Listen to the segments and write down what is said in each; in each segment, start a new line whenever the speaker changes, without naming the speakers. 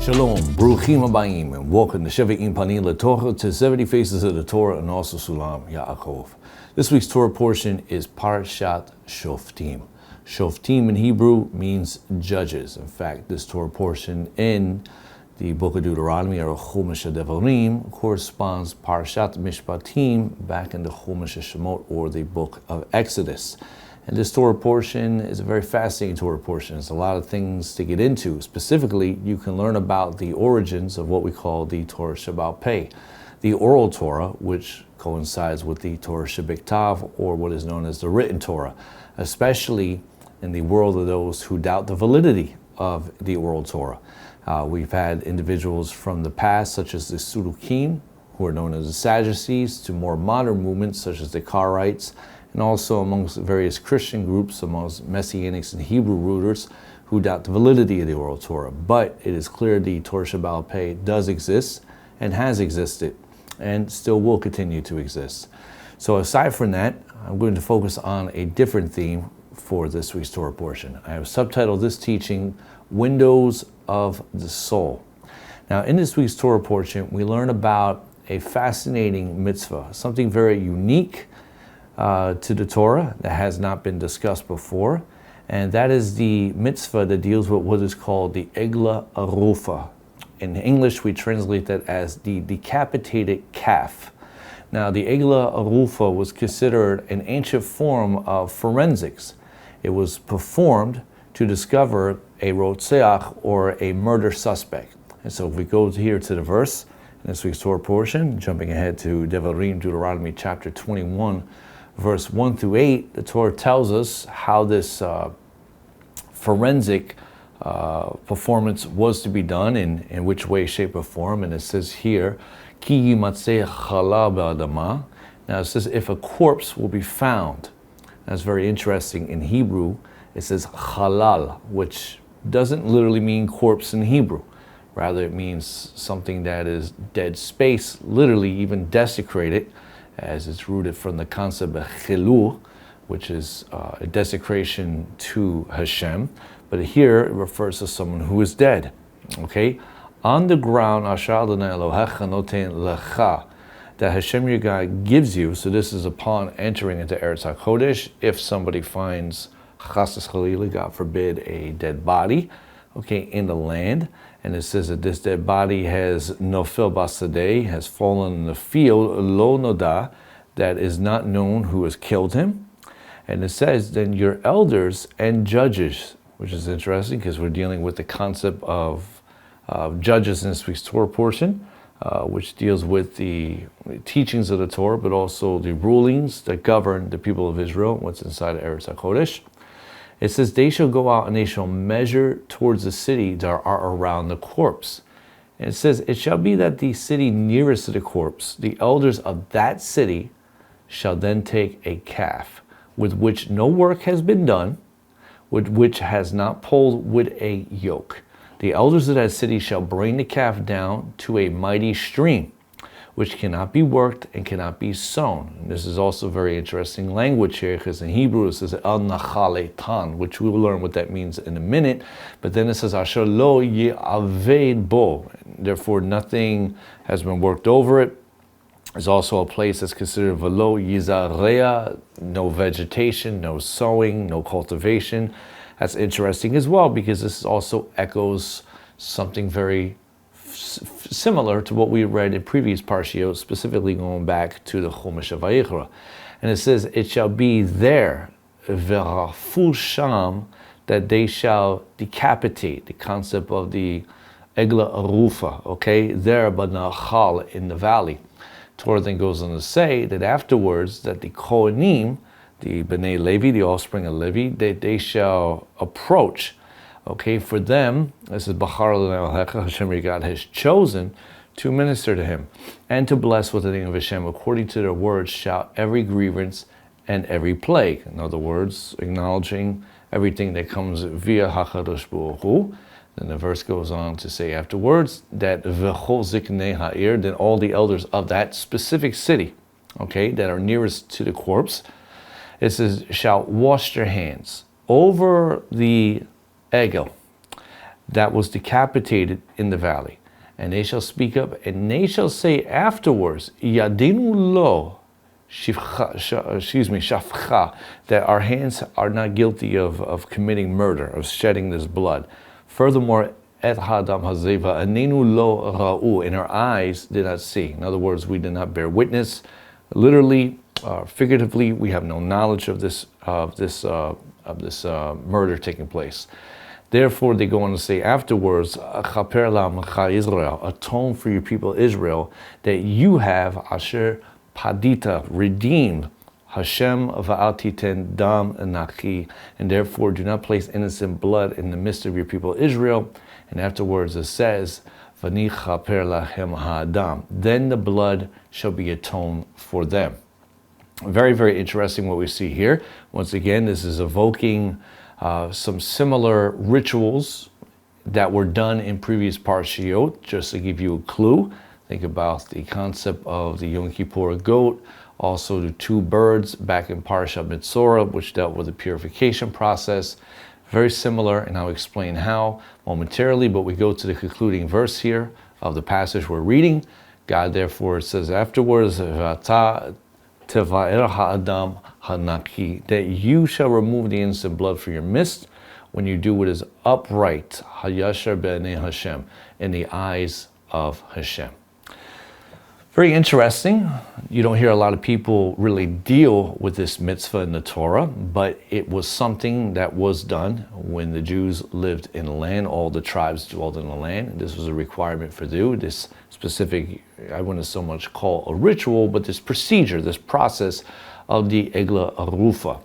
Shalom, Bruchim Habayim, and welcome to Shevi'im Panim LaTorah, to 70 Faces of the Torah, and also Sulam Yaakov. This week's Torah portion is Parashat Shoftim. Shoftim in Hebrew means judges. In fact, this Torah portion in the book of Deuteronomy, or Chumash Devarim, corresponds Parashat Mishpatim back in the Chumash Shemot, or the book of Exodus. And this Torah portion is a very fascinating Torah portion. There's a lot of things to get into. Specifically, you can learn about the origins of what we call the Torah Sheba'al Peh, the oral Torah, which coincides with the Torah Shebiktav, or what is known as the written Torah, especially in the world of those who doubt the validity of the oral Torah. We've had individuals from the past, such as the Sudukim, who are known as the Sadducees, to more modern movements, such as the Karaites, and also amongst various Christian groups, amongst Messianics and Hebrew rooters, who doubt the validity of the oral Torah. But it is clear the Torah Sheba'al Peh does exist, and has existed, and still will continue to exist. So aside from that, I'm going to focus on a different theme for this week's Torah portion. I have subtitled this teaching, Windows of the Soul. Now, in this week's Torah portion, we learn about a fascinating mitzvah, something very unique to the Torah that has not been discussed before, and that is the mitzvah that deals with what is called the Eglah Arufah. In English, we translate that as the decapitated calf. Now, the Eglah Arufah was considered an ancient form of forensics. It was performed to discover a rotzeach, or a murder suspect. And so if we go here to the verse in this week's Torah portion, jumping ahead to Devarim, Deuteronomy chapter 21, verse 1 through 8, the Torah tells us how this forensic performance was to be done, in which way, shape, or form. And it says here, Ki yimatzeh chala ba'adama. Now it says, if a corpse will be found. That's very interesting. In Hebrew, it says halal, which doesn't literally mean corpse in Hebrew. Rather, it means something that is dead space, literally even desecrated, as it's rooted from the concept of chilul, which is a desecration to Hashem. But here it refers to someone who is dead. Okay? On the ground, Asher Adonai Elohecha noten lecha, that Hashem your God gives you. So this is upon entering into Eretz HaKodesh. If somebody finds, chas v'chalila, God forbid, a dead body, okay, in the land, and it says that this dead body has nofel basadeh, has fallen in the field, lo noda, that is not known who has killed him. And it says, then your elders and judges, which is interesting because we're dealing with the concept of judges in this week's Torah portion, which deals with the teachings of the Torah, but also the rulings that govern the people of Israel, what's inside of Eretz HaKodesh. It says, they shall go out and they shall measure towards the city that are around the corpse. And it says, it shall be that the city nearest to the corpse, the elders of that city, shall then take a calf, with which no work has been done, with which has not pulled with a yoke. The elders of that city shall bring the calf down to a mighty stream, which cannot be worked and cannot be sown. And this is also very interesting language here, because in Hebrew it says al nachale tan, which we will learn what that means in a minute. But then it says asher lo ye'aved bo, therefore nothing has been worked over it. There's also a place that's considered velo yizarea, no vegetation, no sowing, no cultivation. That's interesting as well, because this also echoes something very similar to what we read in previous parshiot, specifically going back to the Chumash of Vayikra. And it says, it shall be there, v'rafu sham, that they shall decapitate, the concept of the Eglah Arufah, okay, there, but nachal, in the valley. Torah then goes on to say that afterwards, that the Kohanim, the Bnei Levi, the offspring of Levi, they shall approach. Okay, for them, this is Bachar Elohecha, Hashem your God has chosen to minister to him and to bless with the name of Hashem. According to their words, shall every grievance and every plague. In other words, acknowledging everything that comes via HaKadosh Baruch Hu. Then the verse goes on to say afterwards that V'chol ziknei ha'ir, then all the elders of that specific city, okay, that are nearest to the corpse, it says, shall wash their hands over the Egel, that was decapitated in the valley. And they shall speak up, and they shall say afterwards, Yadinu lo, shafcha, that our hands are not guilty of committing murder, of shedding this blood. Furthermore, et hadam hazeva anenu lo ra'u, and our eyes did not see. In other words, we did not bear witness. Literally, figuratively, we have no knowledge of this murder taking place. Therefore, they go on to say afterwards, Chaper la'amcha Israel, atone for your people Israel, that you have asher padita, redeemed, Hashem va'al titen dam naki, and therefore do not place innocent blood in the midst of your people Israel. And afterwards it says, V'ni chaper lachem ha'adam, then the blood shall be atoned for them. Very, very interesting what we see here. Once again, this is evoking some similar rituals that were done in previous Parashiot. Just to give you a clue, think about the concept of the Yom Kippur goat, also the two birds back in Parashat Mitzorah, which dealt with the purification process. Very similar, and I'll explain how momentarily, but we go to the concluding verse here of the passage we're reading. God therefore says afterwards, that you shall remove the innocent blood from your midst when you do what is upright, hayashar b'nei Hashem, in the eyes of Hashem. Very interesting. You don't hear a lot of people really deal with this mitzvah in the Torah, but it was something that was done when the Jews lived in the land. All the tribes dwelled in the land. This was a requirement for them. This specific, I wouldn't so much call a ritual, but this procedure, this process of the Eglah Arufah.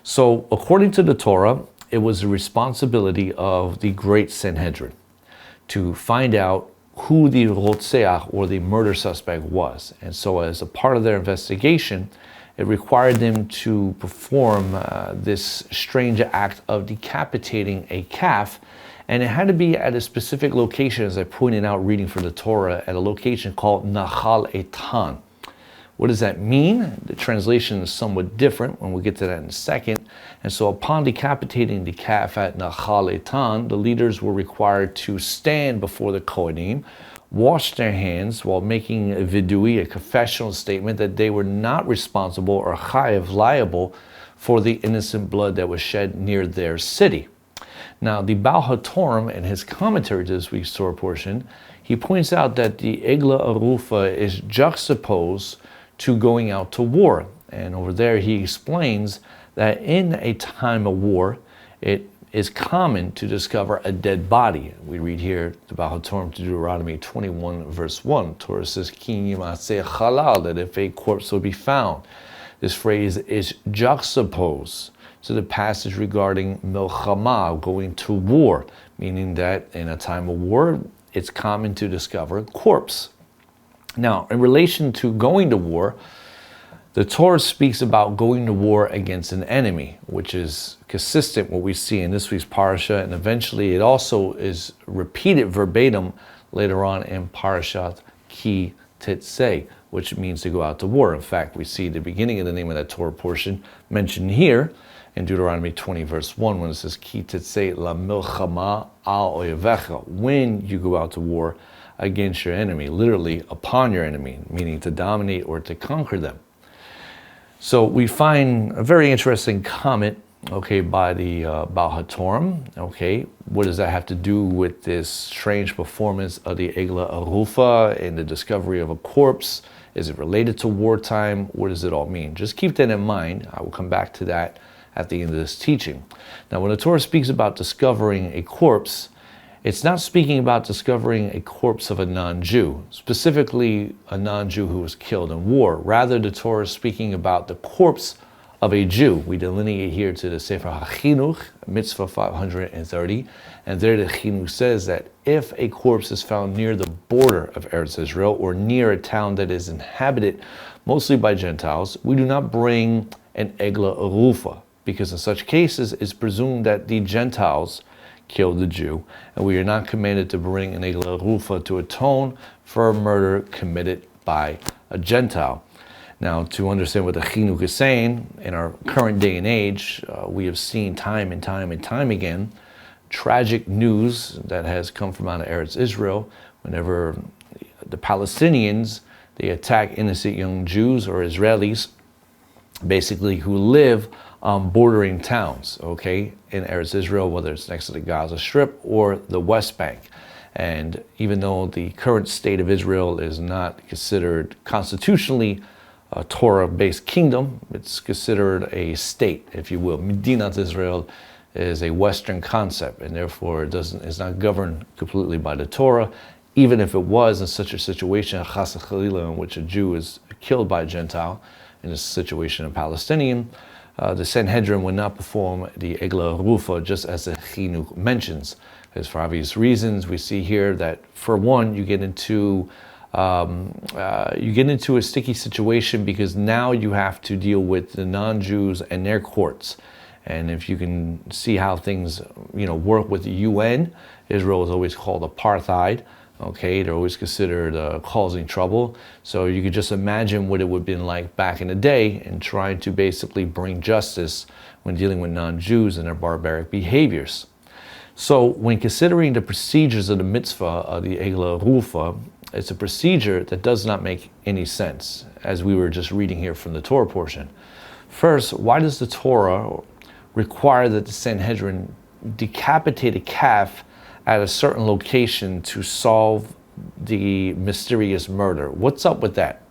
So according to the Torah, it was the responsibility of the great Sanhedrin to find out who the Rotzeach, or the murder suspect, was. And so as a part of their investigation, it required them to perform this strange act of decapitating a calf. And it had to be at a specific location, as I pointed out reading from the Torah, at a location called Nahal Etan. What does that mean? The translation is somewhat different, when we get to that in a second. And so upon decapitating the calf at Nahal Etan, the leaders were required to stand before the Kohanim, wash their hands while making a vidui, a confessional statement that they were not responsible or chayav, liable for the innocent blood that was shed near their city. Now, the Baal HaTorah, in his commentary to this week's Torah portion, he points out that the Eglah Arufah is juxtaposed to going out to war. And over there he explains that in a time of war, it is common to discover a dead body. We read here the Baal HaTorah to Deuteronomy 21 verse 1. Torah says, Ki yimatzeh halal, that if a corpse will be found. This phrase is juxtaposed to the passage regarding milchama, going to war, meaning that in a time of war, it's common to discover a corpse. Now, in relation to going to war, the Torah speaks about going to war against an enemy, which is consistent with what we see in this week's parasha, and eventually it also is repeated verbatim later on in Parashat Ki Tetzei, which means to go out to war. In fact, we see the beginning of the name of that Torah portion mentioned here in Deuteronomy 20 verse 1, when it says, Ki Tetzei la milchama al oyevecha, when you go out to war against your enemy, literally upon your enemy, meaning to dominate or to conquer them. So we find a very interesting comment, okay, by the Baal HaTorah. Okay, what does that have to do with this strange performance of the Eglah Arufah and the discovery of a corpse? Is it related to wartime? What does it all mean? Just keep that in mind. I will come back to that at the end of this teaching. Now, when the Torah speaks about discovering a corpse, it's not speaking about discovering a corpse of a non-Jew, specifically a non-Jew who was killed in war. Rather, the Torah is speaking about the corpse of a Jew. We delineate here to the Sefer HaChinuch, mitzvah 530, and there the Chinuch says that if a corpse is found near the border of Eretz Israel or near a town that is inhabited mostly by Gentiles, we do not bring an Eglah Arufah, because in such cases it's presumed that the Gentiles killed the Jew, and we are not commanded to bring an Eglah Arufah to atone for a murder committed by a Gentile. Now, to understand what the Chinuch is saying, in our current day and age, we have seen time and time again tragic news that has come from out of Eretz Israel whenever the Palestinians, they attack innocent young Jews or Israelis, basically who live on bordering towns, okay, in Eretz Israel, whether it's next to the Gaza Strip or the West Bank. And even though the current state of Israel is not considered constitutionally a Torah-based kingdom, it's considered a state, if you will. Medinat Israel is a Western concept, and therefore is not governed completely by the Torah. Even if it was in such a situation, chas v'chalila, in which a Jew is killed by a Gentile, in a situation of Palestinian, the Sanhedrin would not perform the Eglah Arufah, just as the Chinuch mentions. Because for obvious reasons, we see here that, for one, you get into a sticky situation because now you have to deal with the non-Jews and their courts. And if you can see how things, work with the UN, Israel is always called apartheid. Okay, they're always considered causing trouble. So you could just imagine what it would have been like back in the day and trying to basically bring justice when dealing with non-Jews and their barbaric behaviors. So when considering the procedures of the mitzvah of the Eglah Arufah, it's a procedure that does not make any sense, as we were just reading here from the Torah portion. First, why does the Torah require that the Sanhedrin decapitate a calf at a certain location to solve the mysterious murder? What's up with that?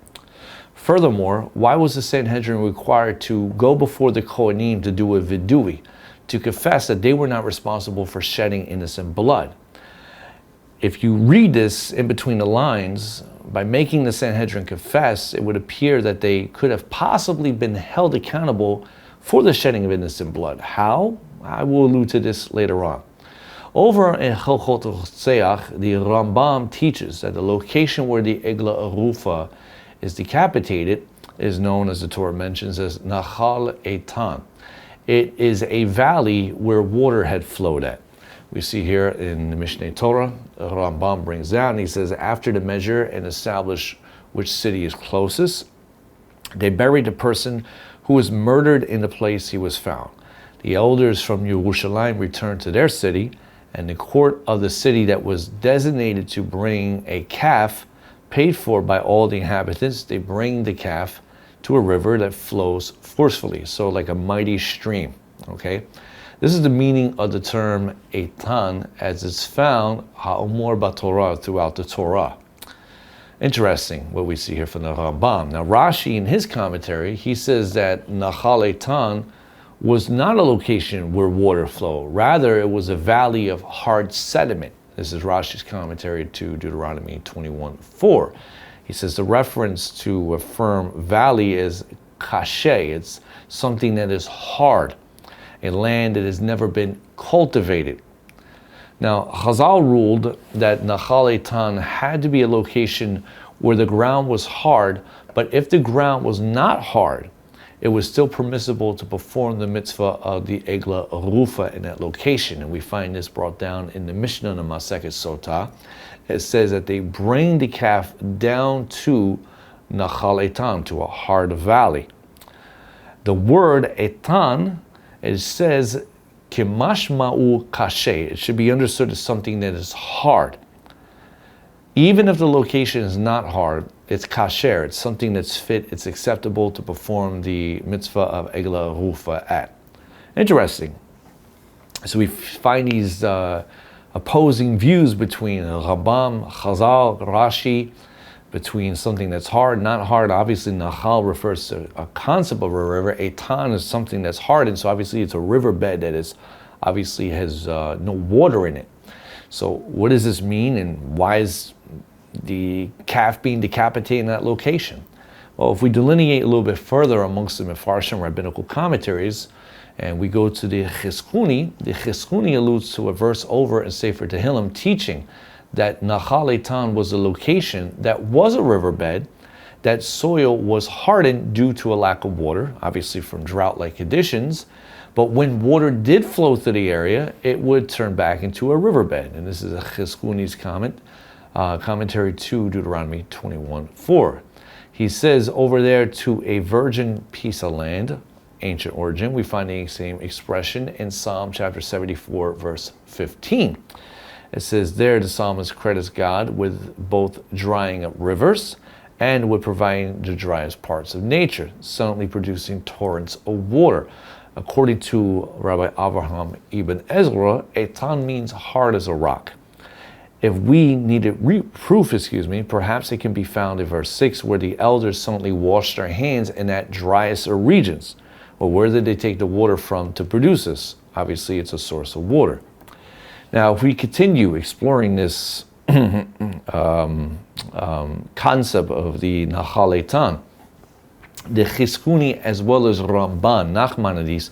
Furthermore, why was the Sanhedrin required to go before the Kohanim to do a vidui, to confess that they were not responsible for shedding innocent blood? If you read this in between the lines, by making the Sanhedrin confess, it would appear that they could have possibly been held accountable for the shedding of innocent blood. How? I will allude to this later on. Over in Chelchot Rotzeach, the Rambam teaches that the location where the Eglah Arufah is decapitated is known, as the Torah mentions, as Nachal Eitan. It is a valley where water had flowed at. We see here in the Mishneh Torah, Rambam brings down, he says, after the measure and establish which city is closest, they buried the person who was murdered in the place he was found. The elders from Yerushalayim returned to their city, and the court of the city that was designated to bring a calf, paid for by all the inhabitants, they bring the calf to a river that flows forcefully, so like a mighty stream, okay? This is the meaning of the term Eitan, as it's found ha'omor b'Torah, throughout the Torah. Interesting what we see here from the Rambam. Now Rashi, in his commentary, he says that Nachal Eitan was not a location where water flowed. Rather, it was a valley of hard sediment. This is Rashi's commentary to Deuteronomy 21:4. He says the reference to a firm valley is kashe. It's something that is hard, a land that has never been cultivated. Now, Chazal ruled that Nachal Eitan had to be a location where the ground was hard, but if the ground was not hard, it was still permissible to perform the mitzvah of the Eglah Arufah in that location. And we find this brought down in the Mishnah in Masechet Sotah. It says that they bring the calf down to Nachal Eitan, to a hard valley. The word Eitan, it says, Kimashma'u kashe. It should be understood as something that is hard. Even if the location is not hard, it's kasher, it's something that's fit, it's acceptable to perform the mitzvah of Eglah Arufah at. Interesting. So we find these opposing views between Rambam, Chazal, Rashi, between something that's hard, not hard. Obviously, Nachal refers to a concept of a river. Eitan is something that's hard, and so obviously it's a riverbed that is obviously has no water in it. So what does this mean, and why is the calf being decapitated in that location? Well, if we delineate a little bit further amongst the Mefarshim rabbinical commentaries, and we go to the Yehezqel alludes to a verse over in Sefer Tehillim teaching that Nachal Eitan was a location that was a riverbed, that soil was hardened due to a lack of water, obviously from drought-like conditions, but when water did flow through the area, it would turn back into a riverbed. And this is Yehezqel's commentary to Deuteronomy 21:4. He says over there, to a virgin piece of land, ancient origin. We find the same expression in Psalm chapter 74, verse 15. It says there the psalmist credits God with both drying up rivers and with providing the driest parts of nature, suddenly producing torrents of water. According to Rabbi Avraham ibn Ezra, Eitan means hard as a rock. If we needed proof, perhaps it can be found in verse 6, where the elders suddenly washed their hands in that driest of regions. Well, where did they take the water from to produce this? Obviously, it's a source of water. Now, if we continue exploring this concept of the Nahal Eitan, the Chizkuni as well as Ramban, Nachmanides,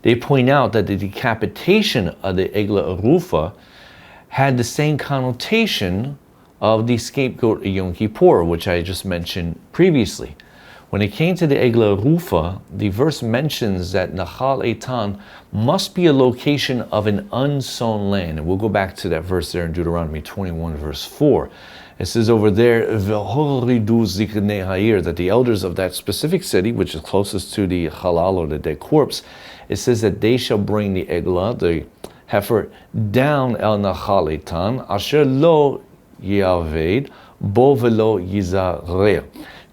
they point out that the decapitation of the Eglah Arufah had the same connotation of the scapegoat of Yom Kippur, which I just mentioned previously. When it came to the Eglah Arufah, the verse mentions that Nahal Eitan must be a location of an unsown land. And we'll go back to that verse there in Deuteronomy 21, verse 4. It says over there, that the elders of that specific city, which is closest to the halal or the dead corpse, it says that they shall bring the Eglah, the heifer, down el Nahal Eitan, asher lo yaved, bo velo yizarer,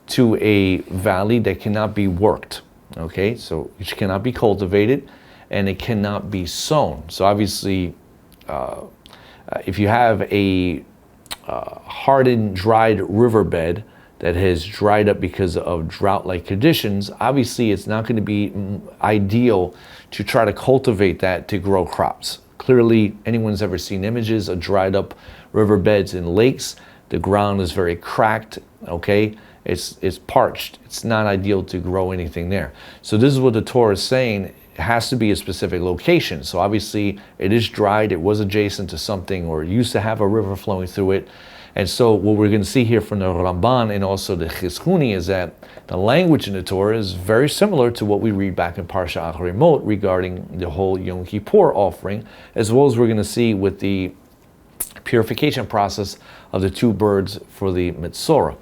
to a valley that cannot be worked. Okay, so it cannot be cultivated and it cannot be sown. So obviously, if you have a hardened, dried riverbed that has dried up because of drought-like conditions, obviously it's not going to be ideal to try to cultivate that to grow crops. Clearly, anyone's ever seen images of dried up riverbeds and lakes. The ground is very cracked, okay? It's parched. It's not ideal to grow anything there. So this is what the Torah is saying. It has to be a specific location. So obviously it is dried. It was adjacent to something or used to have a river flowing through it. And so what we're going to see here from the Ramban and also the Chizkuni is that the language in the Torah is very similar to what we read back in Parashat Shoftim regarding the whole Yom Kippur offering, as well as we're going to see with the purification process of the two birds for the mitzvah.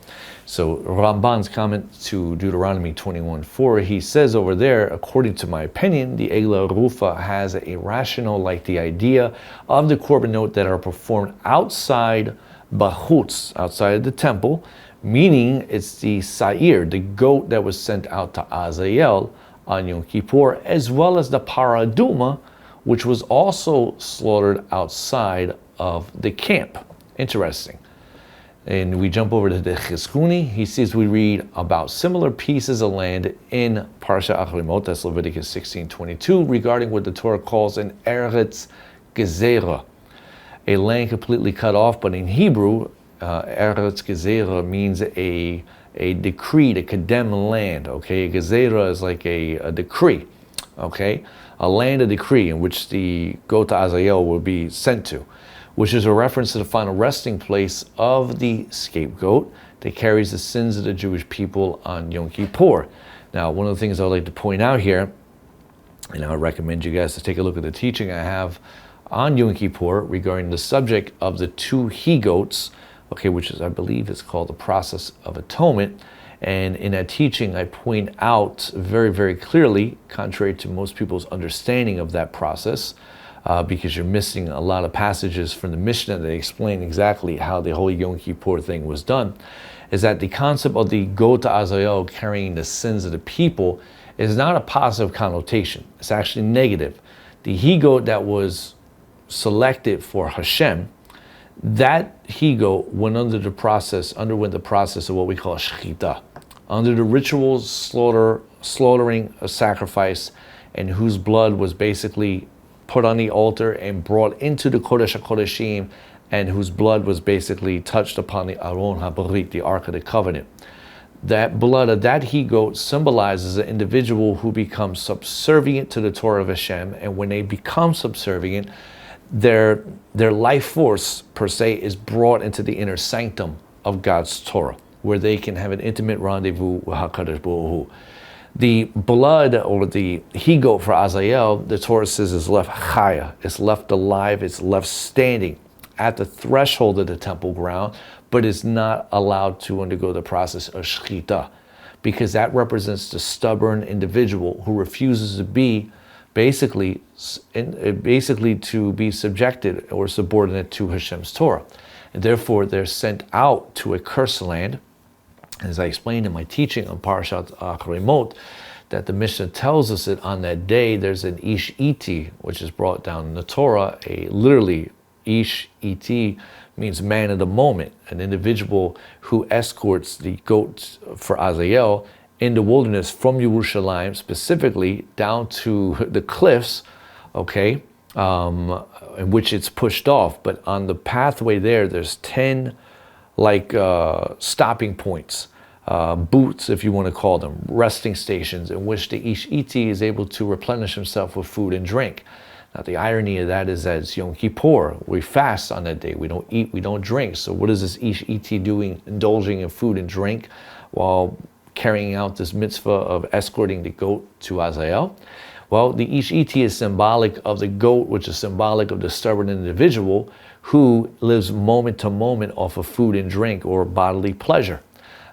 So Ramban's comment to Deuteronomy 21:4, he says over there, according to my opinion, the Eglah Arufah has a rationale like the idea of the korbanot that are performed outside Bachutz, outside of the temple, meaning it's the Sa'ir, the goat that was sent out to Azazel on Yom Kippur, as well as the Paraduma, which was also slaughtered outside of the camp. Interesting. And we jump over to the Chizkuni. He says we read about similar pieces of land in Parashat Shoftim, that's Leviticus 16:22, regarding what the Torah calls an Eretz Gezerah, a land completely cut off. But in Hebrew, Eretz Gezerah means a decreed, a condemned land. Okay, a Gezerah is like a decree. Okay, a land of decree in which the goat Azazel will be sent to, which is a reference to the final resting place of the scapegoat that carries the sins of the Jewish people on Yom Kippur. Now, one of the things I would like to point out here, and I would recommend you guys to take a look at the teaching I have on Yom Kippur regarding the subject of the two he-goats, okay, which is, I believe, it's called the process of atonement. And in that teaching, I point out very, very clearly, contrary to most people's understanding of that process, because you're missing a lot of passages from the Mishnah that explain exactly how the whole Yom Kippur thing was done, is that the concept of the goat Azazel carrying the sins of the people is not a positive connotation. It's actually negative. The he-goat that was selected for Hashem, that he-goat underwent the process of what we call shechita, under the ritual slaughtering a sacrifice, and whose blood was basically put on the altar and brought into the Kodesh HaKodeshim, and whose blood was basically touched upon the Aron HaBarit, the Ark of the Covenant. That blood of that he-goat symbolizes an individual who becomes subservient to the Torah of Hashem, and when they become subservient, their life force, per se, is brought into the inner sanctum of God's Torah, where they can have an intimate rendezvous with HaKadosh Baruch Hu. The blood or the he-goat for Azazel, the Torah says, is left chaya, it's left alive, it's left standing at the threshold of the temple ground, but is not allowed to undergo the process of shechita. because that represents the stubborn individual who refuses to be basically to be subjected or subordinate to Hashem's Torah. And therefore, they're sent out to a cursed land. As I explained in my teaching on Parashat Shoftim, that the Mishnah tells us that on that day there's an ish iti, which is brought down in the Torah. Literally, ish iti means man of the moment, an individual who escorts the goat for Azazel in the wilderness from Yerushalayim, specifically down to the cliffs, okay, in which it's pushed off. But on the pathway there's 10 stopping points, boots, if you want to call them, resting stations in which the Ish Iti is able to replenish himself with food and drink. Now, the irony of that is that it's Yom Kippur. We fast on that day. We don't eat, we don't drink. So what is this Ish Iti doing, indulging in food and drink while carrying out this mitzvah of escorting the goat to Azazel? Well, the Ish Iti is symbolic of the goat, which is symbolic of the stubborn individual who lives moment to moment off of food and drink or bodily pleasure.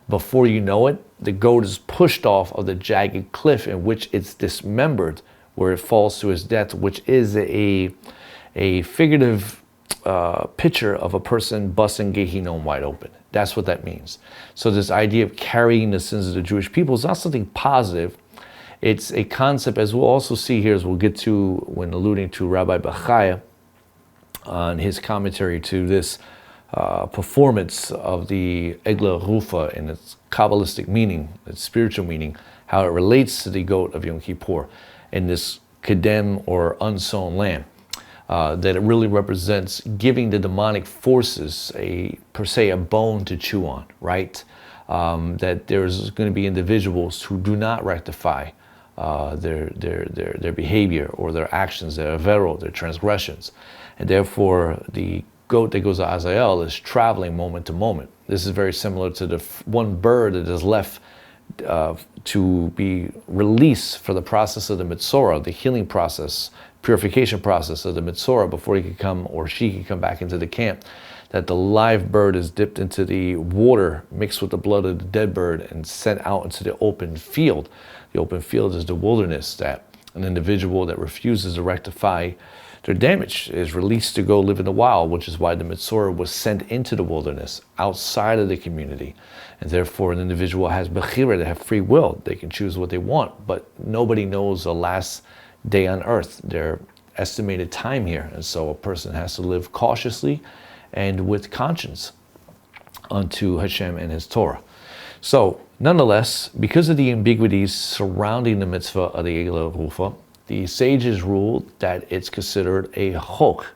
Before you know it, the goat is pushed off of the jagged cliff in which it's dismembered, where it falls to its death, which is a figurative picture of a person busting Gehinnom wide open. That's what that means. So this idea of carrying the sins of the Jewish people is not something positive. It's a concept, as we'll also see here, as we'll get to when alluding to Rabbi Bachaya on his commentary to this performance of the Eglah Arufah and its Kabbalistic meaning, its spiritual meaning, how it relates to the goat of Yom Kippur in this kedem or unsown lamb. That it really represents giving the demonic forces per se a bone to chew on, right? That there's going to be individuals who do not rectify their behavior or their actions, their avero, their transgressions, and therefore the goat that goes to Azazel is traveling moment to moment. This is very similar to the one bird that is left to be released for the process of the mitzvah, the healing process, purification process of the mitzvah before he could come or she could come back into the camp. That the live bird is dipped into the water mixed with the blood of the dead bird and sent out into the open field. The open field is the wilderness, that an individual that refuses to rectify their damage is released to go live in the wild, which is why the mitzvah was sent into the wilderness, outside of the community. And therefore, an individual has bechira, they have free will. They can choose what they want, but nobody knows the last day on earth, their estimated time here. And so a person has to live cautiously and with conscience unto Hashem and His Torah. So, nonetheless, because of the ambiguities surrounding the mitzvah of the Eglah Arufah, the sages ruled that it's considered a chok.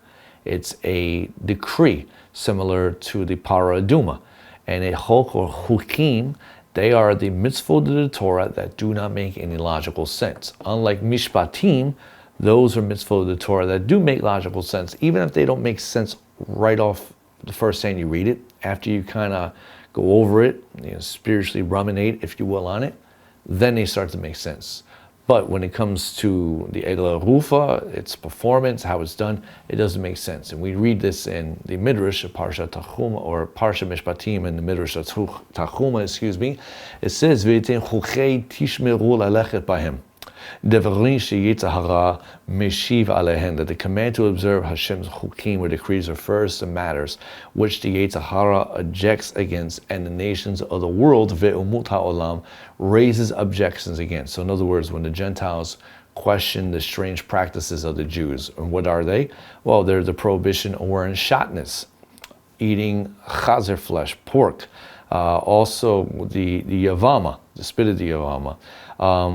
It's a decree similar to the Parah Aduma. And a chok or chukim, they are the mitzvot of the Torah that do not make any logical sense. Unlike mishpatim, those are mitzvot of the Torah that do make logical sense, even if they don't make sense right off the first time you read it. After you kind of go over it, spiritually ruminate, if you will, on it, then they start to make sense. But when it comes to the Eglah Arufah, its performance, how it's done, it doesn't make sense. And we read this in the Midrash, Parashat Tachuma, or Parsha Mishpatim, in the Midrash Tachuma, it says, "V'etin chuchei tishmeru lalechet bahem, devarim sheyetzer hara meshiv alehem," that the command to observe Hashem's chukim or decrees refers to matters which the yetzer hara objects against, and the nations of the world, ve'umut ha'olam, raises objections against. So in other words, when the Gentiles question the strange practices of the Jews, and what are they? Well, they're the prohibition of wearing shatnez, eating chazer flesh, pork, also the yavama, the spit of the yavama,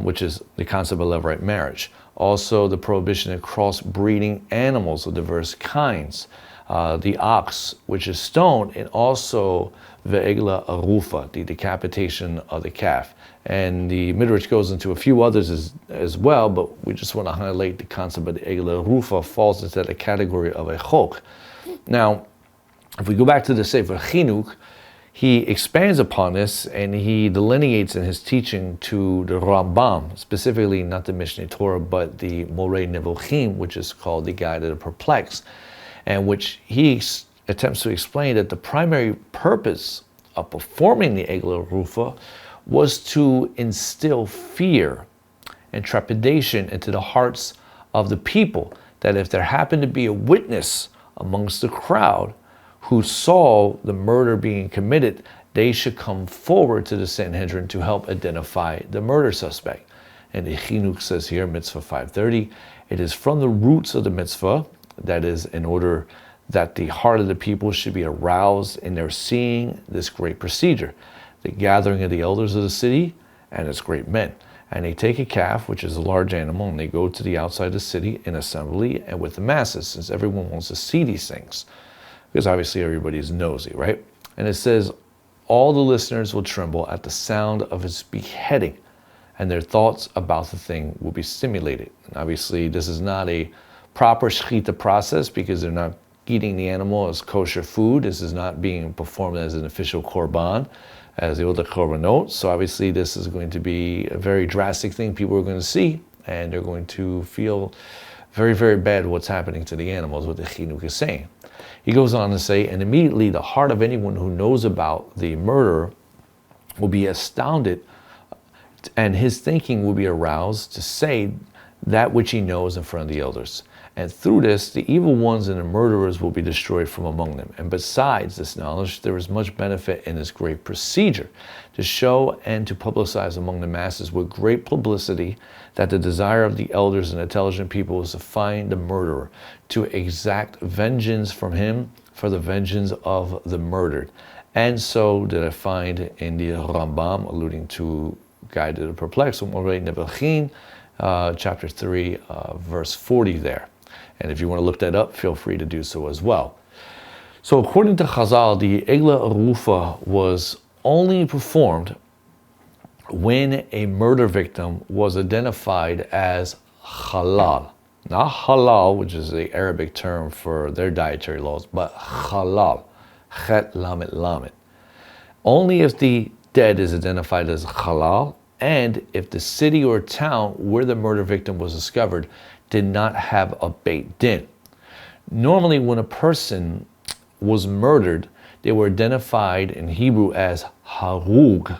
which is the concept of levirate marriage. Also the prohibition of cross-breeding animals of diverse kinds, the ox, which is stoned, and also the Eglah Arufah, the decapitation of the calf. And the Midrash goes into a few others as well, but we just want to highlight the concept of the Eglah Arufah falls into the category of a chok. Now, if we go back to the Sefer Chinuch, he expands upon this and he delineates in his teaching to the Rambam, specifically not the Mishneh Torah, but the Moreh Nevuchim, which is called the Guide of the Perplexed, and which he attempts to explain that the primary purpose of performing the Eglah Arufah was to instill fear and trepidation into the hearts of the people, that if there happened to be a witness amongst the crowd who saw the murder being committed, they should come forward to the Sanhedrin to help identify the murder suspect. And the Chinuch says here, mitzvah 530, it is from the roots of the mitzvah, that is, in order that the heart of the people should be aroused in their seeing this great procedure, the gathering of the elders of the city and its great men. And they take a calf, which is a large animal, and they go to the outside of the city in assembly and with the masses, since everyone wants to see these things, because obviously everybody's nosy, right? And it says, all the listeners will tremble at the sound of his beheading, and their thoughts about the thing will be stimulated. And obviously, this is not a proper shechita process, because they're not eating the animal as kosher food. This is not being performed as an official korban, as the other korbanot. So obviously, this is going to be a very drastic thing people are going to see, and they're going to feel very, very bad what's happening to the animals, what the Chinuch is saying. He goes on to say, and immediately the heart of anyone who knows about the murder will be astounded, and his thinking will be aroused to say that which he knows in front of the elders. And through this, the evil ones and the murderers will be destroyed from among them. And besides this knowledge, there is much benefit in this great procedure, to show and to publicize among the masses with great publicity that the desire of the elders and intelligent people is to find the murderer, to exact vengeance from him for the vengeance of the murdered. And so did I find in the Rambam, alluding to Guide to the Perplexed, chapter 3, verse 40 there. And if you want to look that up, feel free to do so as well. So according to Chazal, the Eglah Arufah was only performed when a murder victim was identified as halal. Not halal, which is the Arabic term for their dietary laws, but halal, chet lamet lamet. Only if the dead is identified as halal, and if the city or town where the murder victim was discovered did not have a beit din. Normally, when a person was murdered, they were identified in Hebrew as harug,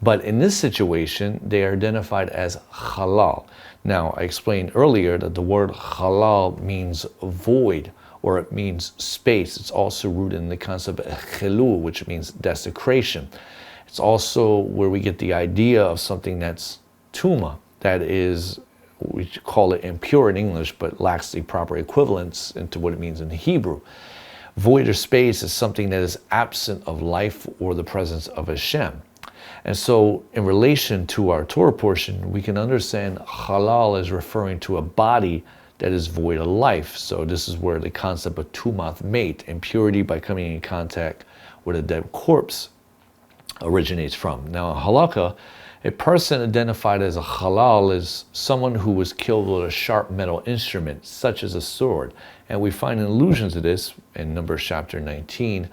but in this situation, they are identified as halal. Now, I explained earlier that the word halal means void, or it means space. It's also rooted in the concept of chilul, which means desecration. It's also where we get the idea of something that's tuma, that is, we call it impure in English, but lacks the proper equivalence into what it means in Hebrew. Void or space is something that is absent of life or the presence of Hashem. And so in relation to our Torah portion, we can understand halal is referring to a body that is void of life. So this is where the concept of tumath mate, impurity by coming in contact with a dead corpse, originates from. Now, halakha, a person identified as a halal is someone who was killed with a sharp metal instrument, such as a sword. And we find an allusion to this in Numbers chapter 19,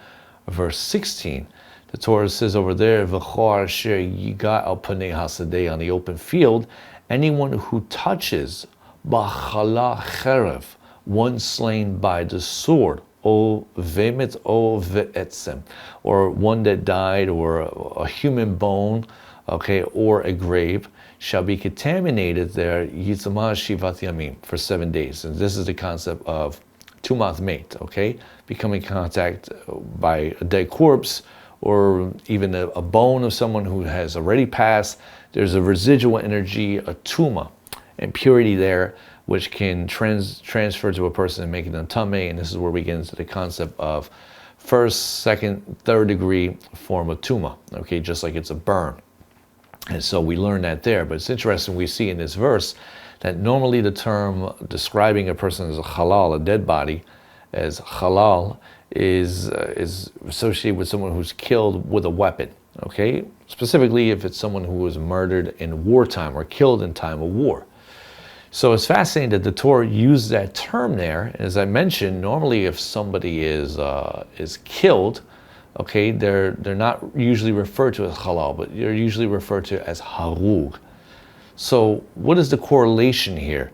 verse 16. The Torah says over there, V'chor asher yiga al panei hasadeh, on the open field, anyone who touches b'chala cherev, one slain by the sword, o vemet o ve'etzem, or one that died, or a human bone, okay, or a grave, shall be contaminated there, yitzamah shivat yamim, for 7 days. And this is the concept of tumath mate, okay, becoming contact by a dead corpse, or even a bone of someone who has already passed. There's a residual energy, a tuma, impurity there, which can transfer to a person and make it tameh. And this is where we get into the concept of first, second, third degree form of tuma, okay, just like it's a burn. And so we learn that there. But it's interesting, we see in this verse that normally the term describing a person as a halal, a dead body, as halal, is associated with someone who's killed with a weapon, okay? Specifically if it's someone who was murdered in wartime or killed in time of war. So it's fascinating that the Torah used that term there. As I mentioned, normally if somebody is killed, okay, they're not usually referred to as halal, but they're usually referred to as harug. So what is the correlation here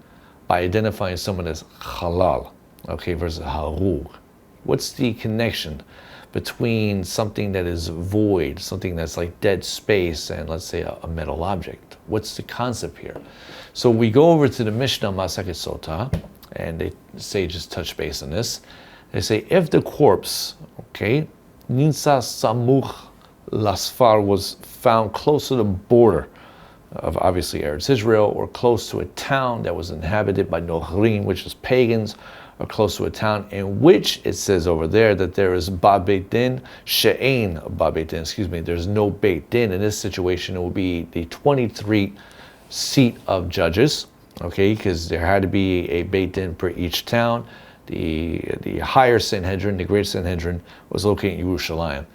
by identifying someone as halal, okay, versus harug? What's the connection between something that is void, something that's like dead space, and let's say a metal object? What's the concept here? So we go over to the Mishnah Masechet Sotah, and they say, just touch base on this. They say, if the corpse, okay, Ninsa Samuch Lasfar, was found close to the border of obviously Eretz Israel, or close to a town that was inhabited by Nochrim, which is pagans, or close to a town in which it says over there that there is Ba Beit Din, She'ein Ba Beit Din, there's no Beit Din. In this situation, it will be the 23 seat of judges, okay, because there had to be a Beit Din per each town. The higher Sanhedrin, the great Sanhedrin, was located in Yerushalayim.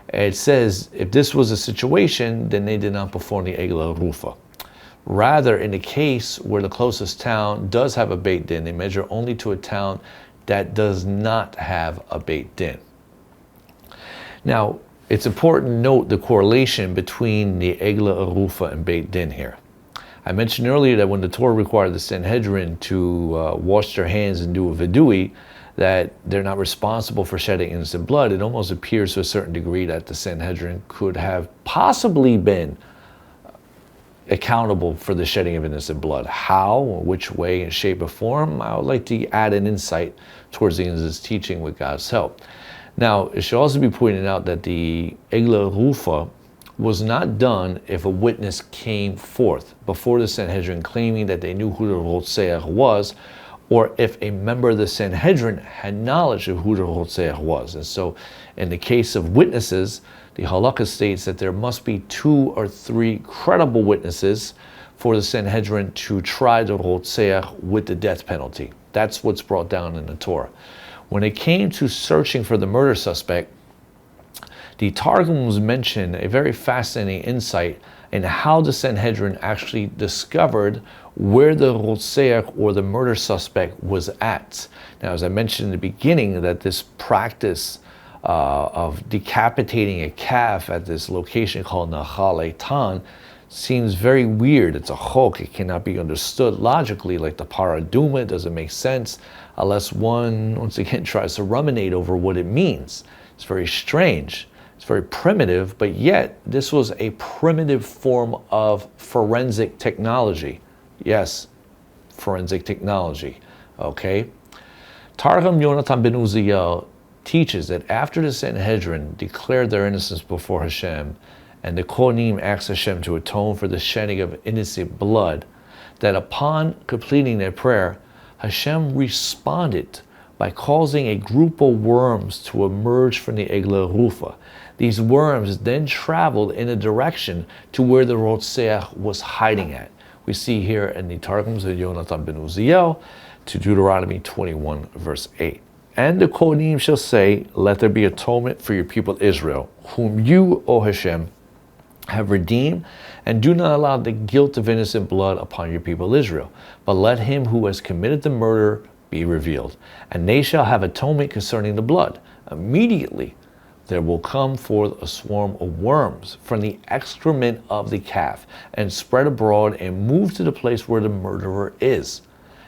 It says if this was a situation, then they did not perform the Eglah Arufah. Rather, in the case where the closest town does have a Beit Din, they measure only to a town that does not have a Beit Din. Now, it's important to note the correlation between the Eglah Arufah and Beit Din here. I mentioned earlier that when the Torah required the Sanhedrin to wash their hands and do a vidui, that they're not responsible for shedding innocent blood. It almost appears to a certain degree that the Sanhedrin could have possibly been accountable for the shedding of innocent blood. How, or which way, and shape, or form, I would like to add an insight towards the end of this teaching with God's help. Now, it should also be pointed out that the Eglah Arufah was not done if a witness came forth before the Sanhedrin claiming that they knew who the Rotzeach was, or if a member of the Sanhedrin had knowledge of who the Rotzeach was. And so, in the case of witnesses, the halakha states that there must be 2 or 3 credible witnesses for the Sanhedrin to try the Rotzeach with the death penalty. That's what's brought down in the Torah. When it came to searching for the murder suspect, the Targums mention a very fascinating insight in how the Sanhedrin actually discovered where the Rotzeach, or the murder suspect, was at. Now, as I mentioned in the beginning, that this practice of decapitating a calf at this location called Nahal Eitan seems very weird. It's a chok. It cannot be understood logically, like the paraduma. It doesn't make sense unless one, once again, tries to ruminate over what it means. It's very strange. It's very primitive, but yet this was a primitive form of forensic technology. Yes, forensic technology. Okay? Targum Yonatan ben Uziel teaches that after the Sanhedrin declared their innocence before Hashem, and the Kohanim asked Hashem to atone for the shedding of innocent blood, that upon completing their prayer, Hashem responded by causing a group of worms to emerge from the Eglah Arufah. These worms then traveled in a direction to where the Rotzeach was hiding at. We see here in the Targums of Yonatan ben Uziel to Deuteronomy 21, verse 8. And the Kohanim shall say, let there be atonement for your people Israel, whom you, O Hashem, have redeemed, and do not allow the guilt of innocent blood upon your people Israel, but let him who has committed the murder be revealed. And they shall have atonement concerning the blood. Immediately there will come forth a swarm of worms from the excrement of the calf, and spread abroad, and move to the place where the murderer is,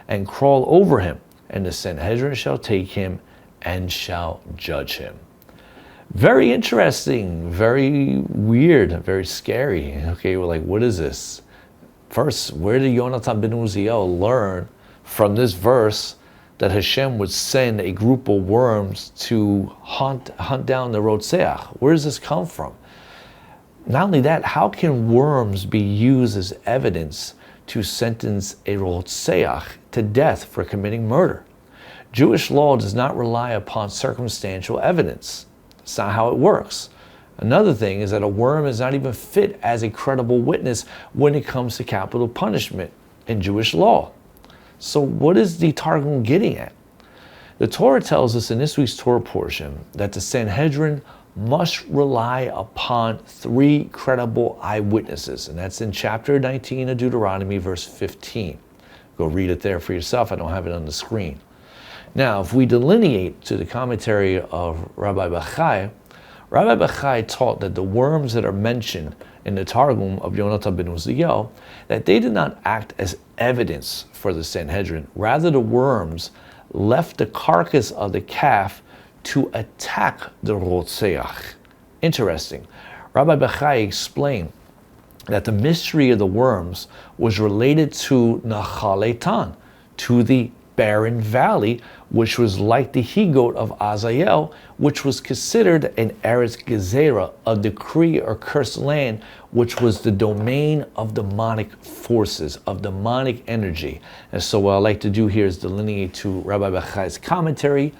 and crawl over him. And the Sanhedrin shall take him and shall judge him. Very interesting, very weird, very scary. Okay, we're like, what is this? First, where did Yonatan ben Uziel learn from this verse that Hashem would send a group of worms to hunt down the Rotzeach? Where does this come from? Not only that, how can worms be used as evidence to sentence a Rotzeach to death for committing murder? Jewish law does not rely upon circumstantial evidence. That's not how it works. Another thing is that a worm is not even fit as a credible witness when it comes to capital punishment in Jewish law. So what is the Targum getting at? The Torah tells us in this week's Torah portion that the Sanhedrin must rely upon 3 credible eyewitnesses, and that's in chapter 19 of Deuteronomy, verse 15. Go read it there for yourself. I don't have it on the screen. Now, if we delineate to the commentary of Rabbi Bachai taught that the worms that are mentioned in the Targum of Yonatan ben Uziel, that they did not act as evidence for the Sanhedrin. Rather, the worms left the carcass of the calf to attack the Rotzeach. Interesting. Rabbi Bachai explained that the mystery of the worms was related to Nachal Eitan, to the barren valley, which was like the he-goat of Azael, which was considered an Eretz Gezerah, a decree or cursed land, which was the domain of demonic forces, of demonic energy. And so what I like to do here is delineate to Rabbi Bachai's commentary,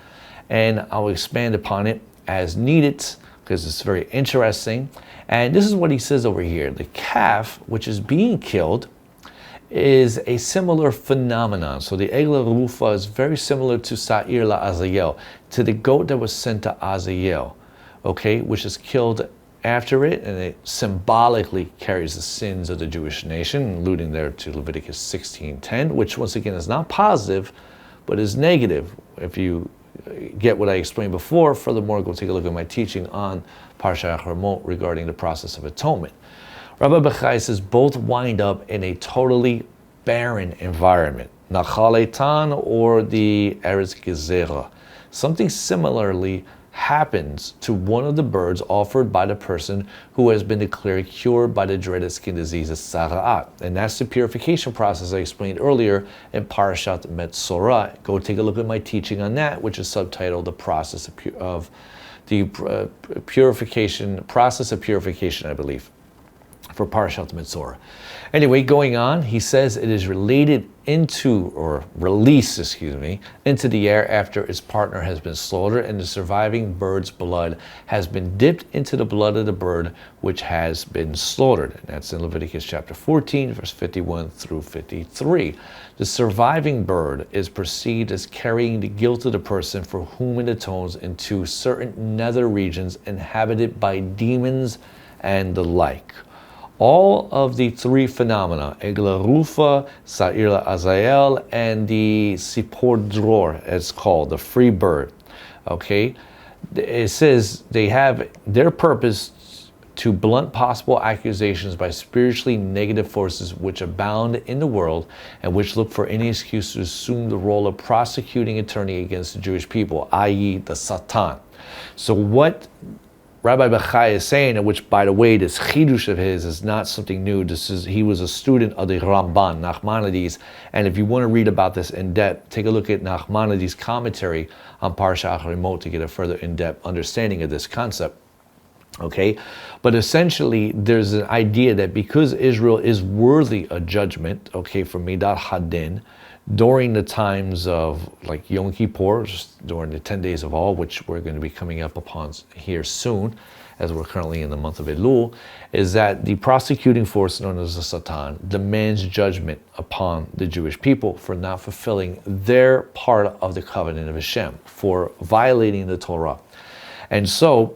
and I'll expand upon it as needed, because it's very interesting. And this is what he says over here. The calf, which is being killed, is a similar phenomenon. So the Eglah Arufah is very similar to Sa'ir LaAzael, to the goat that was sent to Azael, okay, which is killed after it, and it symbolically carries the sins of the Jewish nation, alluding there to Leviticus 16:10, which once again is not positive, but is negative. If you get what I explained before, furthermore, go take a look at my teaching on Parashat Shoftim regarding the process of atonement. Rabbi Bachai says both wind up in a totally barren environment, Nachal Eitan or the Eretz Gezerah. Something similarly happens to one of the birds offered by the person who has been declared cured by the dreaded skin disease of Sara'at. And that's the purification process I explained earlier in Parashat Metzorah. Go take a look at my teaching on that, which is subtitled The Process of Purification, I believe, for Parashat Metzorah. Anyway, going on, he says it is related into the air after its partner has been slaughtered, and the surviving bird's blood has been dipped into the blood of the bird which has been slaughtered. And that's in Leviticus chapter 14, verse 51 through 53. The surviving bird is perceived as carrying the guilt of the person for whom it atones into certain nether regions inhabited by demons and the like. All of the three phenomena, Eglah Arufah, Sa'ir LaAzael, and the Sipor Dror, as called, the free bird, okay? It says they have their purpose to blunt possible accusations by spiritually negative forces which abound in the world and which look for any excuse to assume the role of prosecuting attorney against the Jewish people, i.e. the Satan. So what Rabbi Bachai is saying, which, by the way, this chidush of his is not something new. He was a student of the Ramban, Nachmanides, and if you want to read about this in depth, take a look at Nachmanides' commentary on Parashat Shoftim to get a further in-depth understanding of this concept. Okay, but essentially, there's an idea that because Israel is worthy of judgment, okay, for Midat Hadin, during the times of like Yom Kippur, just during the 10 days of awe, which we're going to be coming up upon here soon, as we're currently in the month of Elul, is that the prosecuting force known as the Satan demands judgment upon the Jewish people for not fulfilling their part of the covenant of Hashem, for violating the Torah. And so,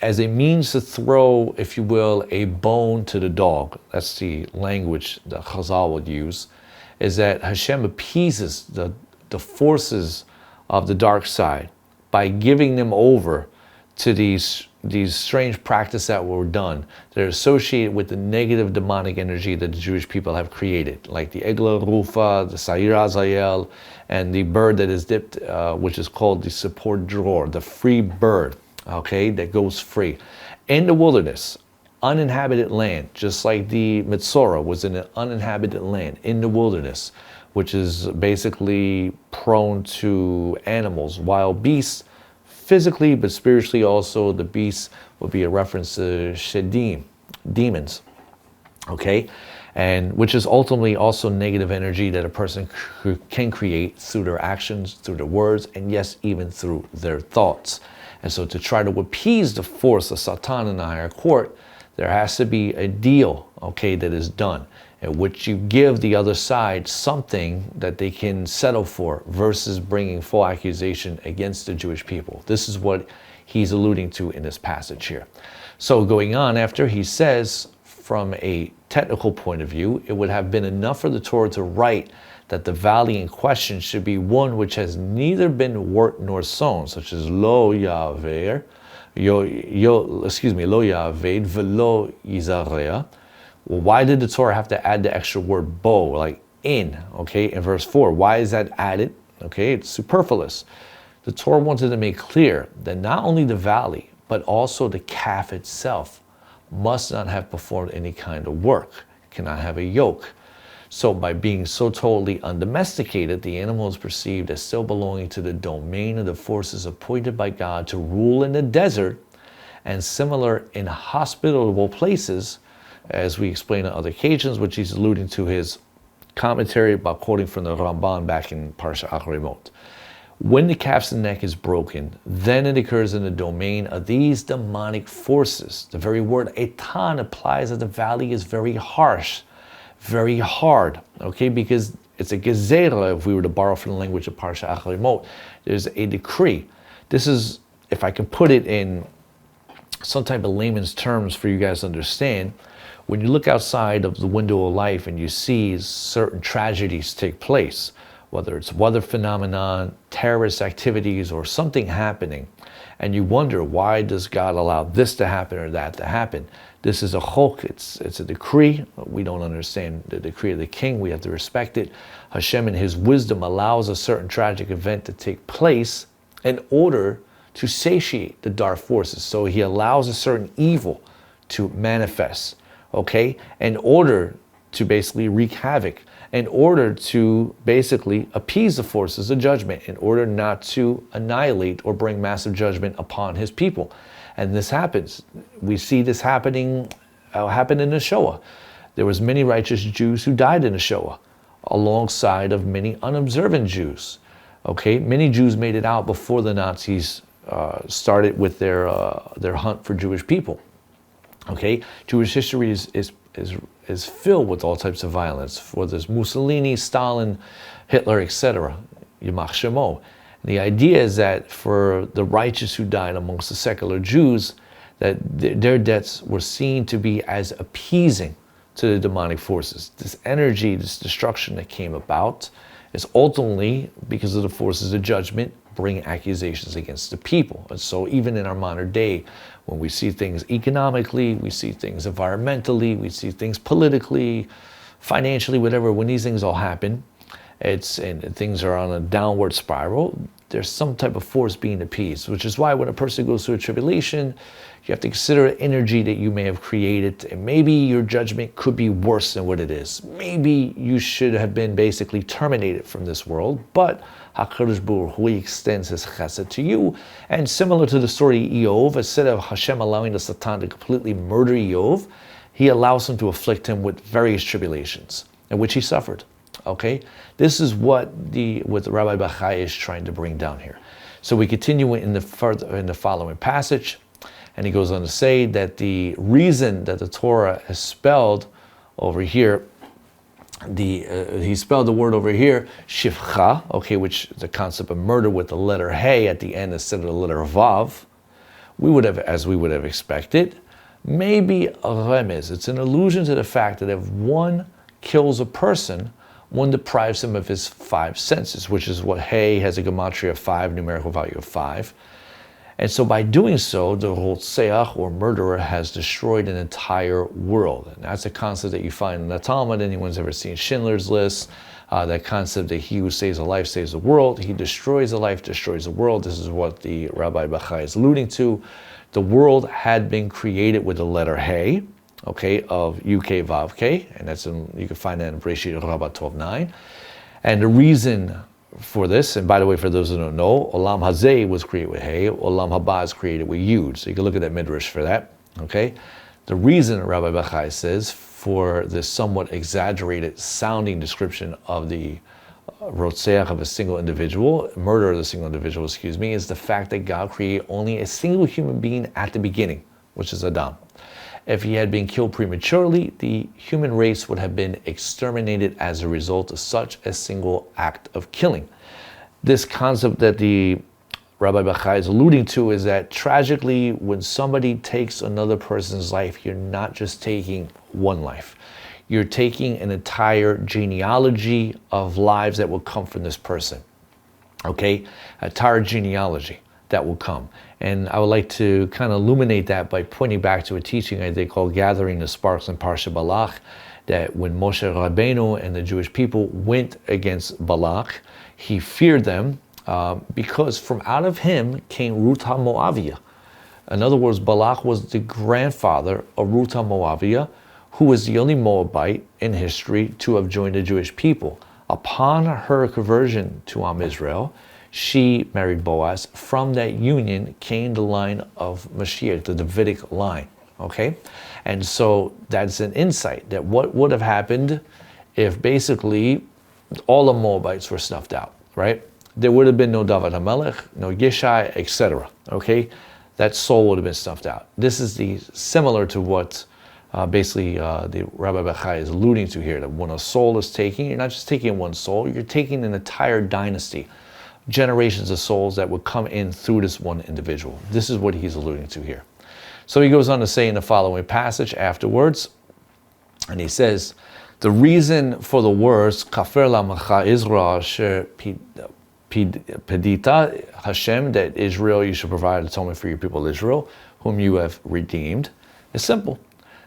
as a means to throw, if you will, a bone to the dog, that's the language that Chazal would use, is that Hashem appeases the forces of the dark side by giving them over to these strange practices that were done that are associated with the negative demonic energy that the Jewish people have created, like the Eglah Arufah, the Sa'ir Azael, and the bird that is dipped, which is called the Sipor Dror, the free bird, okay, that goes free. In the wilderness, uninhabited land, just like the Metzorah was in an uninhabited land in the wilderness, which is basically prone to animals, wild beasts, physically, but spiritually also. The beasts would be a reference to Shedim, demons, okay? And which is ultimately also negative energy that a person can create through their actions, through their words, and yes, even through their thoughts. And so to try to appease the force of Satan in the higher court, there has to be a deal, okay, that is done, in which you give the other side something that they can settle for versus bringing full accusation against the Jewish people. This is what he's alluding to in this passage here. So going on after, he says, from a technical point of view, it would have been enough for the Torah to write that the valley in question should be one which has neither been worked nor sown, such as lo yaver, lo yaved velo yizarea. Well, why did the Torah have to add the extra word bo, like in, okay, in verse 4? Why is that added? Okay, it's superfluous. the Torah wanted to make clear that not only the valley, but also the calf itself must not have performed any kind of work, cannot have a yoke. So by being so totally undomesticated, the animal is perceived as still belonging to the domain of the forces appointed by God to rule in the desert, and similar in hospitable places, as we explained on other occasions, which he's alluding to his commentary about quoting from the Ramban back in Parashat Shoftim. When the calf's neck is broken, then it occurs in the domain of these demonic forces. The very word etan applies that the valley is very harsh, very hard, okay, because it's a gezerah. If we were to borrow from the language of Parashat Shoftim, there's a decree. This is, if I can put it in some type of layman's terms for you guys to understand, when you look outside of the window of life and you see certain tragedies take place, whether it's weather phenomenon, terrorist activities, or something happening, and you wonder, why does God allow this to happen or that to happen? This is a chok, it's a decree. We don't understand the decree of the king. We have to respect it. Hashem in his wisdom allows a certain tragic event to take place in order to satiate the dark forces. So he allows a certain evil to manifest, okay, in order to basically wreak havoc, in order to basically appease the forces of judgment, in order not to annihilate or bring massive judgment upon his people. And this happens. We see this happening, happen in the Shoah. There was many righteous Jews who died in the Shoah, alongside of many unobservant Jews. Okay, many Jews made it out before the Nazis started with their hunt for Jewish people. Okay, Jewish history is filled with all types of violence. Whether there's Mussolini, Stalin, Hitler, etc. Yimach Shemo. The idea is that for the righteous who died amongst the secular Jews, that their deaths were seen to be as appeasing to the demonic forces. This energy, this destruction that came about is ultimately, because of the forces of judgment, bring accusations against the people. And so even in our modern day, when we see things economically, we see things environmentally, we see things politically, financially, whatever, when these things all happen, and things are on a downward spiral, there's some type of force being appeased, which is why when a person goes through a tribulation, you have to consider the energy that you may have created, and maybe your judgment could be worse than what it is. Maybe you should have been basically terminated from this world, but HaKadosh Baruch Hu extends his chesed to you. And similar to the story of Eov, instead of Hashem allowing the Satan to completely murder Eov, he allows him to afflict him with various tribulations, in which he suffered. Okay, this is what Rabbi Bachai is trying to bring down here. So we continue in the following passage, and he goes on to say that the reason that the Torah is spelled over here, he spelled the word over here, shivcha, okay, which is the concept of murder with the letter hey at the end instead of the letter vav. We would have expected, maybe a remez. It's an allusion to the fact that if one kills a person, one deprives him of his five senses, which is what hey has a gematria of 5, numerical value of 5. And so by doing so, the Rotseach, or murderer, has destroyed an entire world. And that's a concept that you find in the Talmud. Anyone's ever seen Schindler's List, that concept that he who saves a life saves the world. He destroys a life, destroys the world. This is what the Rabbi Bachai is alluding to. The world had been created with the letter Hey, okay, of UK Vav K, and you can find that in Bereshit Rabbah 12:9. And the reason for this, and by the way, for those who don't know, Olam Hazeh was created with Hey, Olam Haba is created with Yud. So you can look at that midrash for that. Okay, the reason Rabbi Bachai says for this somewhat exaggerated sounding description of the Rotseach of a single individual, murder of a single individual, is the fact that God created only a single human being at the beginning, which is Adam. If he had been killed prematurely, the human race would have been exterminated as a result of such a single act of killing. This concept that the Rabbi Bachai is alluding to is that tragically, when somebody takes another person's life, you're not just taking one life. You're taking an entire genealogy of lives that will come from this person. Okay? An entire genealogy that will come. And I would like to kind of illuminate that by pointing back to a teaching I did called Gathering the Sparks in Parsha Balak, that when Moshe Rabbeinu and the Jewish people went against Balak, he feared them, because from out of him came Ruth HaMoaviyah. In other words, Balak was the grandfather of Ruth HaMoaviyah, who was the only Moabite in history to have joined the Jewish people. Upon her conversion to Am Israel, she married Boaz. From that union came the line of Mashiach, the Davidic line. Okay? And so that's an insight that what would have happened if basically all the Moabites were snuffed out, right? There would have been no David HaMelech, no Yishai, etc. Okay? That soul would have been snuffed out. This is similar to what the Rabbi Bachai is alluding to here, that when a soul is taken, you're not just taking one soul, you're taking an entire dynasty, generations of souls that would come in through this one individual. This is what he's alluding to here. So he goes on to say in the following passage afterwards, and he says, the reason for the words, Kafer Lamacha Israel Asher Pedita Hashem, that Israel, you should provide atonement for your people Israel, whom you have redeemed, is simple.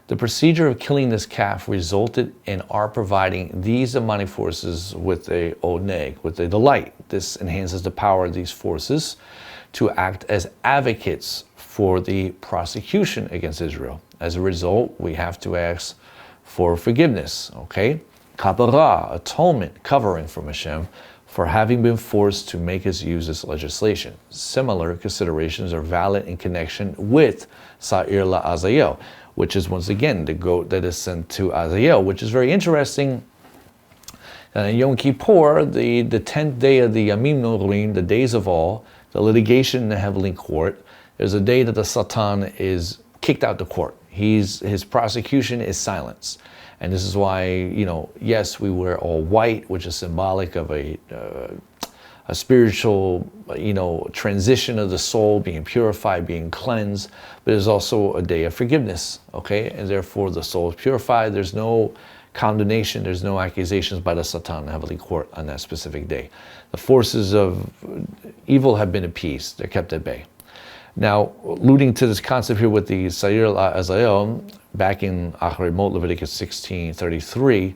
The procedure of killing this calf resulted in our providing these demonic forces with a oneg, with a delight. This enhances the power of these forces to act as advocates for the prosecution against Israel. As a result, we have to ask for forgiveness, okay? Kapara, atonement, covering from Hashem, for having been forced to make us use this legislation. Similar considerations are valid in connection with Sa'ir LaAzael, which is once again the goat that is sent to Azael, which is very interesting. Yom Kippur, the 10th day of the Yamim Norim, the days of all, the litigation in the heavenly court, there's a day that the Satan is kicked out the court. His prosecution is silenced. And this is why, yes, we wear all white, which is symbolic of a spiritual, transition of the soul, being purified, being cleansed. But there's also a day of forgiveness, okay? And therefore the soul is purified. There's no condemnation. There's no accusations by the Satan in the heavenly court on that specific day. The forces of evil have been appeased. They're kept at bay. Now, alluding to this concept here with the Sa'ir Azael, back in Acharei Mot, Leviticus 16:33,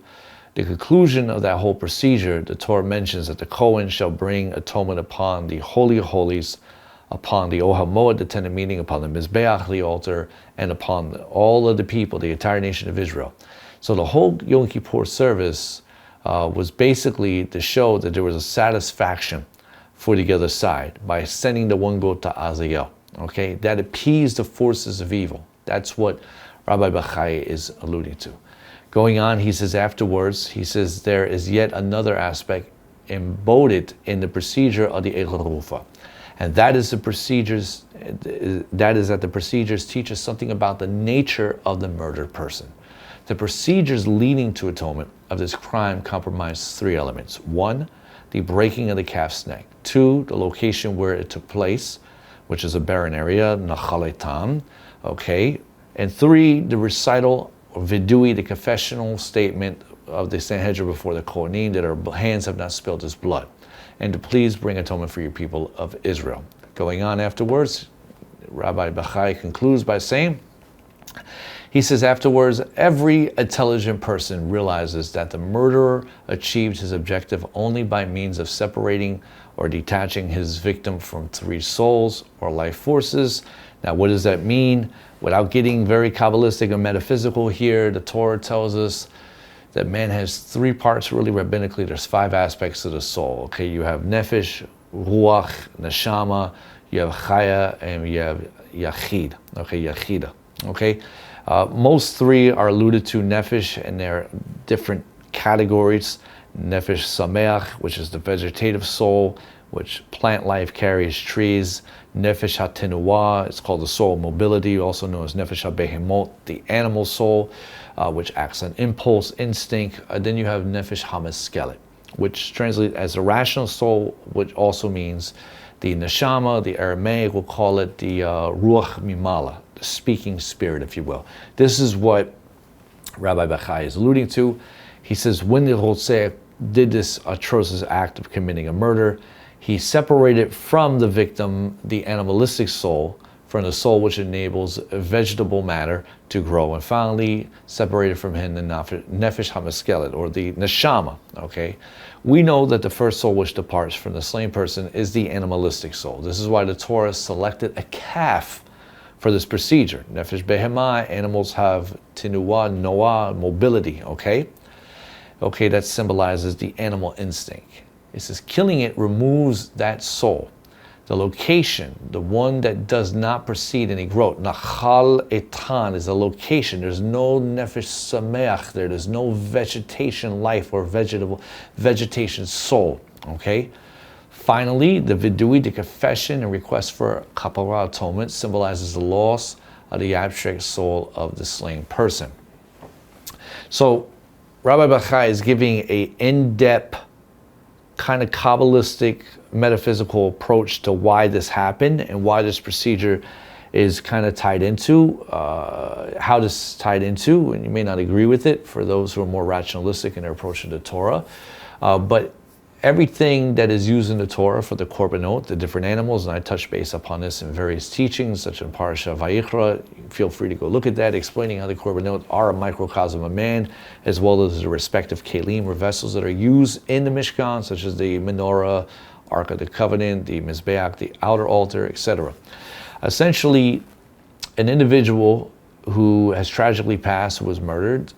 the conclusion of that whole procedure, the Torah mentions that the Kohen shall bring atonement upon the Holy of Holies, upon the Ohel Moed, the tent of meeting, upon the Mizbeach, the altar, and upon all of the people, the entire nation of Israel. So the whole Yom Kippur service was basically to show that there was a satisfaction for the other side by sending the one goat to Azael. Okay, that appeased the forces of evil. That's what Rabbi Bachai is alluding to. Going on, he says afterwards, there is yet another aspect embodied in the procedure of the Eglah Arufah. And that is that the procedures teach us something about the nature of the murdered person. The procedures leading to atonement of this crime comprise three elements. 1, the breaking of the calf's neck. 2, the location where it took place, which is a barren area, Nachaletam, okay? And 3, the recital or vidui, the confessional statement of the Sanhedrin before the Kohanim, that our hands have not spilled his blood, and to please bring atonement for your people of Israel. Going on afterwards, Rabbi Bachai concludes by saying, he says afterwards, every intelligent person realizes that the murderer achieved his objective only by means of separating or detaching his victim from 3 souls or life forces. Now, what does that mean? Without getting very Kabbalistic or metaphysical here, the Torah tells us that man has 3 parts, really rabbinically. There's 5 aspects of the soul. Okay, you have nefesh, ruach, neshama, you have chaya, and you have yachid. Okay, yachida. Okay, most 3 are alluded to nefesh, and they're different categories. Nefesh sameach, which is the vegetative soul, which plant life carries trees. Nefesh hatenuah, it's called the soul of mobility, also known as nefesh habehemot, the animal soul, which acts on impulse, instinct. Then you have nefesh hameskelet, which translates as the rational soul, which also means the neshama. The Aramaic will call it the ruach mimala, the speaking spirit, if you will. This is what Rabbi Bachai is alluding to. He says, when the Rotzeh did this atrocious act of committing a murder, he separated from the victim the animalistic soul from the soul, which enables vegetable matter to grow. And finally, separated from him, the nefesh hamaskelet, or the neshama, okay? We know that the first soul which departs from the slain person is the animalistic soul. This is why the Torah selected a calf for this procedure. Nefesh behemah, animals have tinuah, noah, mobility, okay? Okay, that symbolizes the animal instinct. It says killing it removes that soul. The location, the one that does not proceed any growth. Nachal etan is a location. There's no nefesh sameach there. There's no vegetation life or vegetation soul. Okay? Finally, the vidui, the confession and request for kapara atonement, symbolizes the loss of the abstract soul of the slain person. So, Rabbi Bachai is giving an in-depth kind of Kabbalistic metaphysical approach to why this happened and why this procedure is kind of tied into, how this is tied into, and you may not agree with it for those who are more rationalistic in their approach to the Torah, but everything that is used in the Torah for the korbanot, the different animals, and I touched base upon this in various teachings, such as Parashat Vayikra. Feel free to go look at that, explaining how the korbanot are a microcosm of man, as well as the respective kelim or vessels that are used in the Mishkan, such as the menorah, Ark of the Covenant, the Mizbeach, the outer altar, etc. Essentially, an individual who has tragically passed, who was murdered,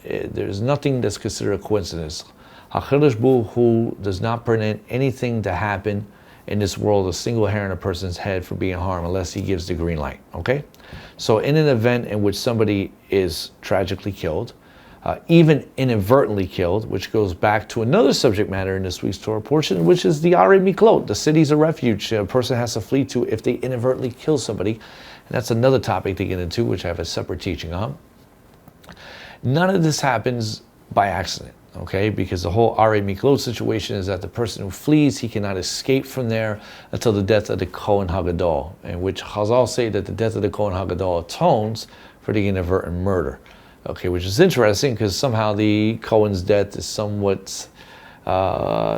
there's nothing that's considered a coincidence. HaKadosh Baruch Hu does not permit anything to happen in this world, a single hair on a person's head, for being harmed unless he gives the green light, okay? So in an event in which somebody is tragically killed, even inadvertently killed, which goes back to another subject matter in this week's Torah portion, which is the Arei Miklot, the cities of refuge a person has to flee to if they inadvertently kill somebody. And that's another topic to get into, which I have a separate teaching on. None of this happens by accident. Okay, because the whole Arei Miklot situation is that the person who flees, he cannot escape from there until the death of the Kohen Hagadol, in which Chazal say that the death of the Kohen Hagadol atones for the inadvertent murder. Okay, which is interesting because somehow the Kohen's death is somewhat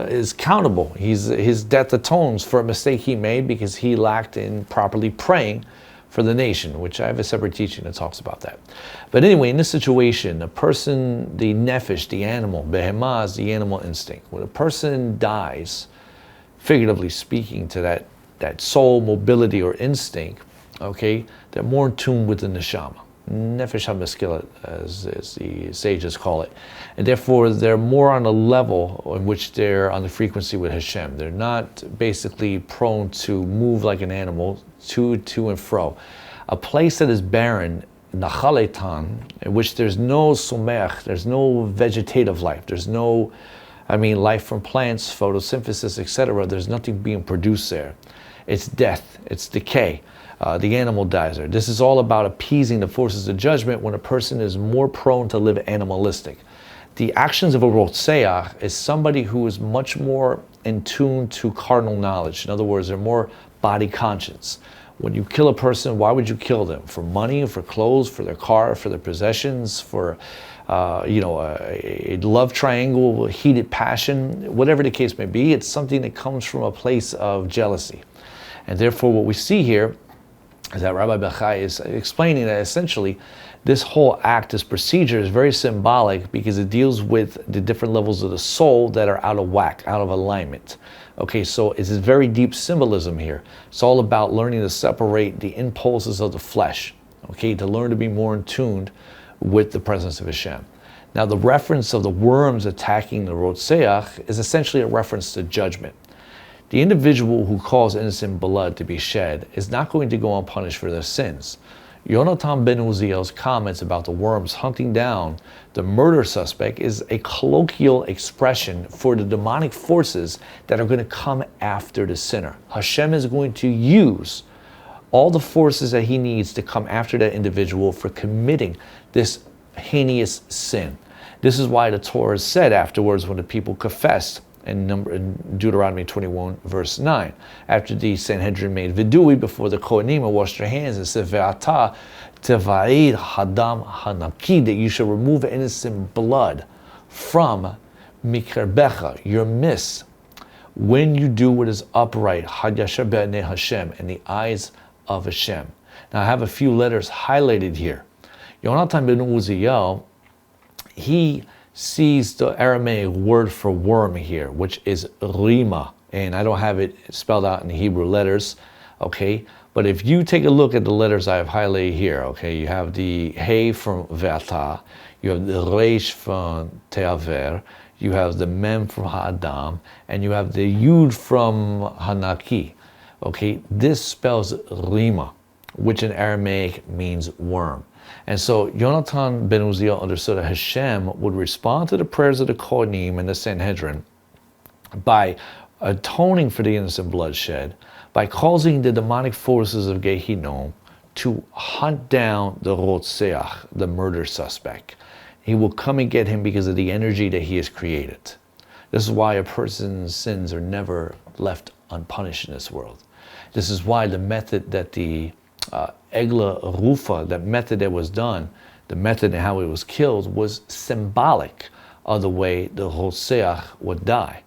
is countable. His death atones for a mistake he made because he lacked in properly praying for the nation, which I have a separate teaching that talks about that. But anyway, in this situation, a person, the nefesh, the animal, behemah is the animal instinct. When a person dies, figuratively speaking, to that soul mobility or instinct, okay, they're more in tune with the neshama. Nefesh HaMaskilah, as the sages call it. And therefore, they're more on a level in which they're on the frequency with Hashem. They're not basically prone to move like an animal, to and fro. A place that is barren, Nachaletan, in which there's no sumech, there's no vegetative life, there's no, life from plants, photosynthesis, etc. There's nothing being produced there. It's death, it's decay. The animal dies there. This is all about appeasing the forces of judgment when a person is more prone to live animalistic. The actions of a rotseach is somebody who is much more in tune to carnal knowledge. In other words, they're more body conscious. When you kill a person, why would you kill them? For money, for clothes, for their car, for their possessions, for a love triangle, heated passion, whatever the case may be. It's something that comes from a place of jealousy. And therefore, what we see here is that Rabbi Bachai is explaining that essentially this whole act, this procedure is very symbolic because it deals with the different levels of the soul that are out of whack, out of alignment. Okay, so it's a very deep symbolism here. It's all about learning to separate the impulses of the flesh, okay, to learn to be more in tune with the presence of Hashem. Now, the reference of the worms attacking the Rotseach is essentially a reference to judgment. The individual who caused innocent blood to be shed is not going to go unpunished for their sins. Yonatan ben Uziel's comments about the worms hunting down the murder suspect is a colloquial expression for the demonic forces that are going to come after the sinner. Hashem is going to use all the forces that he needs to come after that individual for committing this heinous sin. This is why the Torah said afterwards when the people confessed, in Deuteronomy 21, verse 9. After the Sanhedrin made vidui before the Kohanim and washed their hands and said, Ve'ata teva'id hadam hanaki, that you shall remove innocent blood from mikarbecha, your midst, when you do what is upright, had yasher be'anei Hashem, in the eyes of Hashem. Now I have a few letters highlighted here. Yonatan ben Uziel, he sees the Aramaic word for worm here, which is rima, and I don't have it spelled out in the Hebrew letters, okay? But if you take a look at the letters I have highlighted here, okay, you have the Hey from Ve'ata, you have the Reish from Te'aver, you have the Mem from Ha'adam, and you have the Yud from Hanaki, okay? This spells rima, which in Aramaic means worm. And so Yonatan ben Uziel understood that Hashem would respond to the prayers of the Kohanim and the Sanhedrin by atoning for the innocent bloodshed, by causing the demonic forces of Gehinnom to hunt down the Rotseach, the murder suspect. He will come and get him because of the energy that he has created. This is why a person's sins are never left unpunished in this world. This is why the method that the Eglah Arufah, that method that was done, the method and how he was killed, was symbolic of the way the Rotseach would die.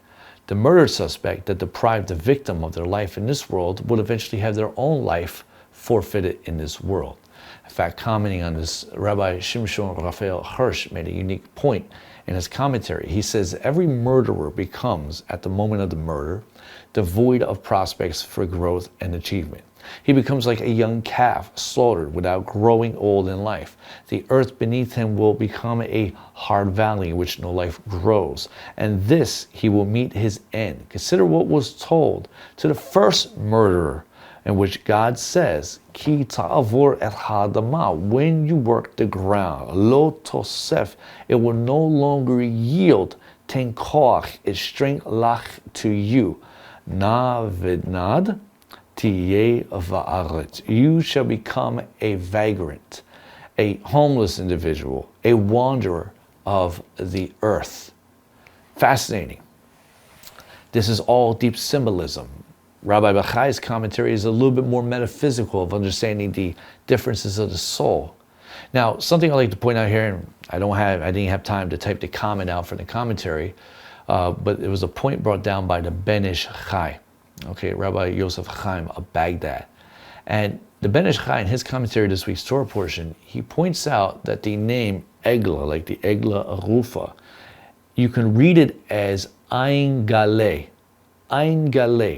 The murder suspect that deprived the victim of their life in this world would eventually have their own life forfeited in this world. In fact, commenting on this, Rabbi Shimshon Raphael Hirsch made a unique point in his commentary. He says, every murderer becomes, at the moment of the murder, devoid of prospects for growth and achievement. He becomes like a young calf slaughtered without growing old in life. The earth beneath him will become a hard valley in which no life grows. And this he will meet his end. Consider what was told to the first murderer, in which God says, Ki ta'avor et ha'adama, when you work the ground, lo tosef, it will no longer yield ten koach, its strength lach to you. Na vidnad, you shall become a vagrant, a homeless individual, a wanderer of the earth. Fascinating. This is all deep symbolism. Rabbi Bachai's commentary is a little bit more metaphysical of understanding the differences of the soul. Now, something I'd like to point out here, and I didn't have time to type the comment out for the commentary, but it was a point brought down by the Ben Ish Chai. Okay, Rabbi Yosef Chaim of Baghdad. And the Ben Ish Chai, in his commentary this week's Torah portion, he points out that the name Eglah, like the Eglah Arufah, you can read it as Ain Galeh,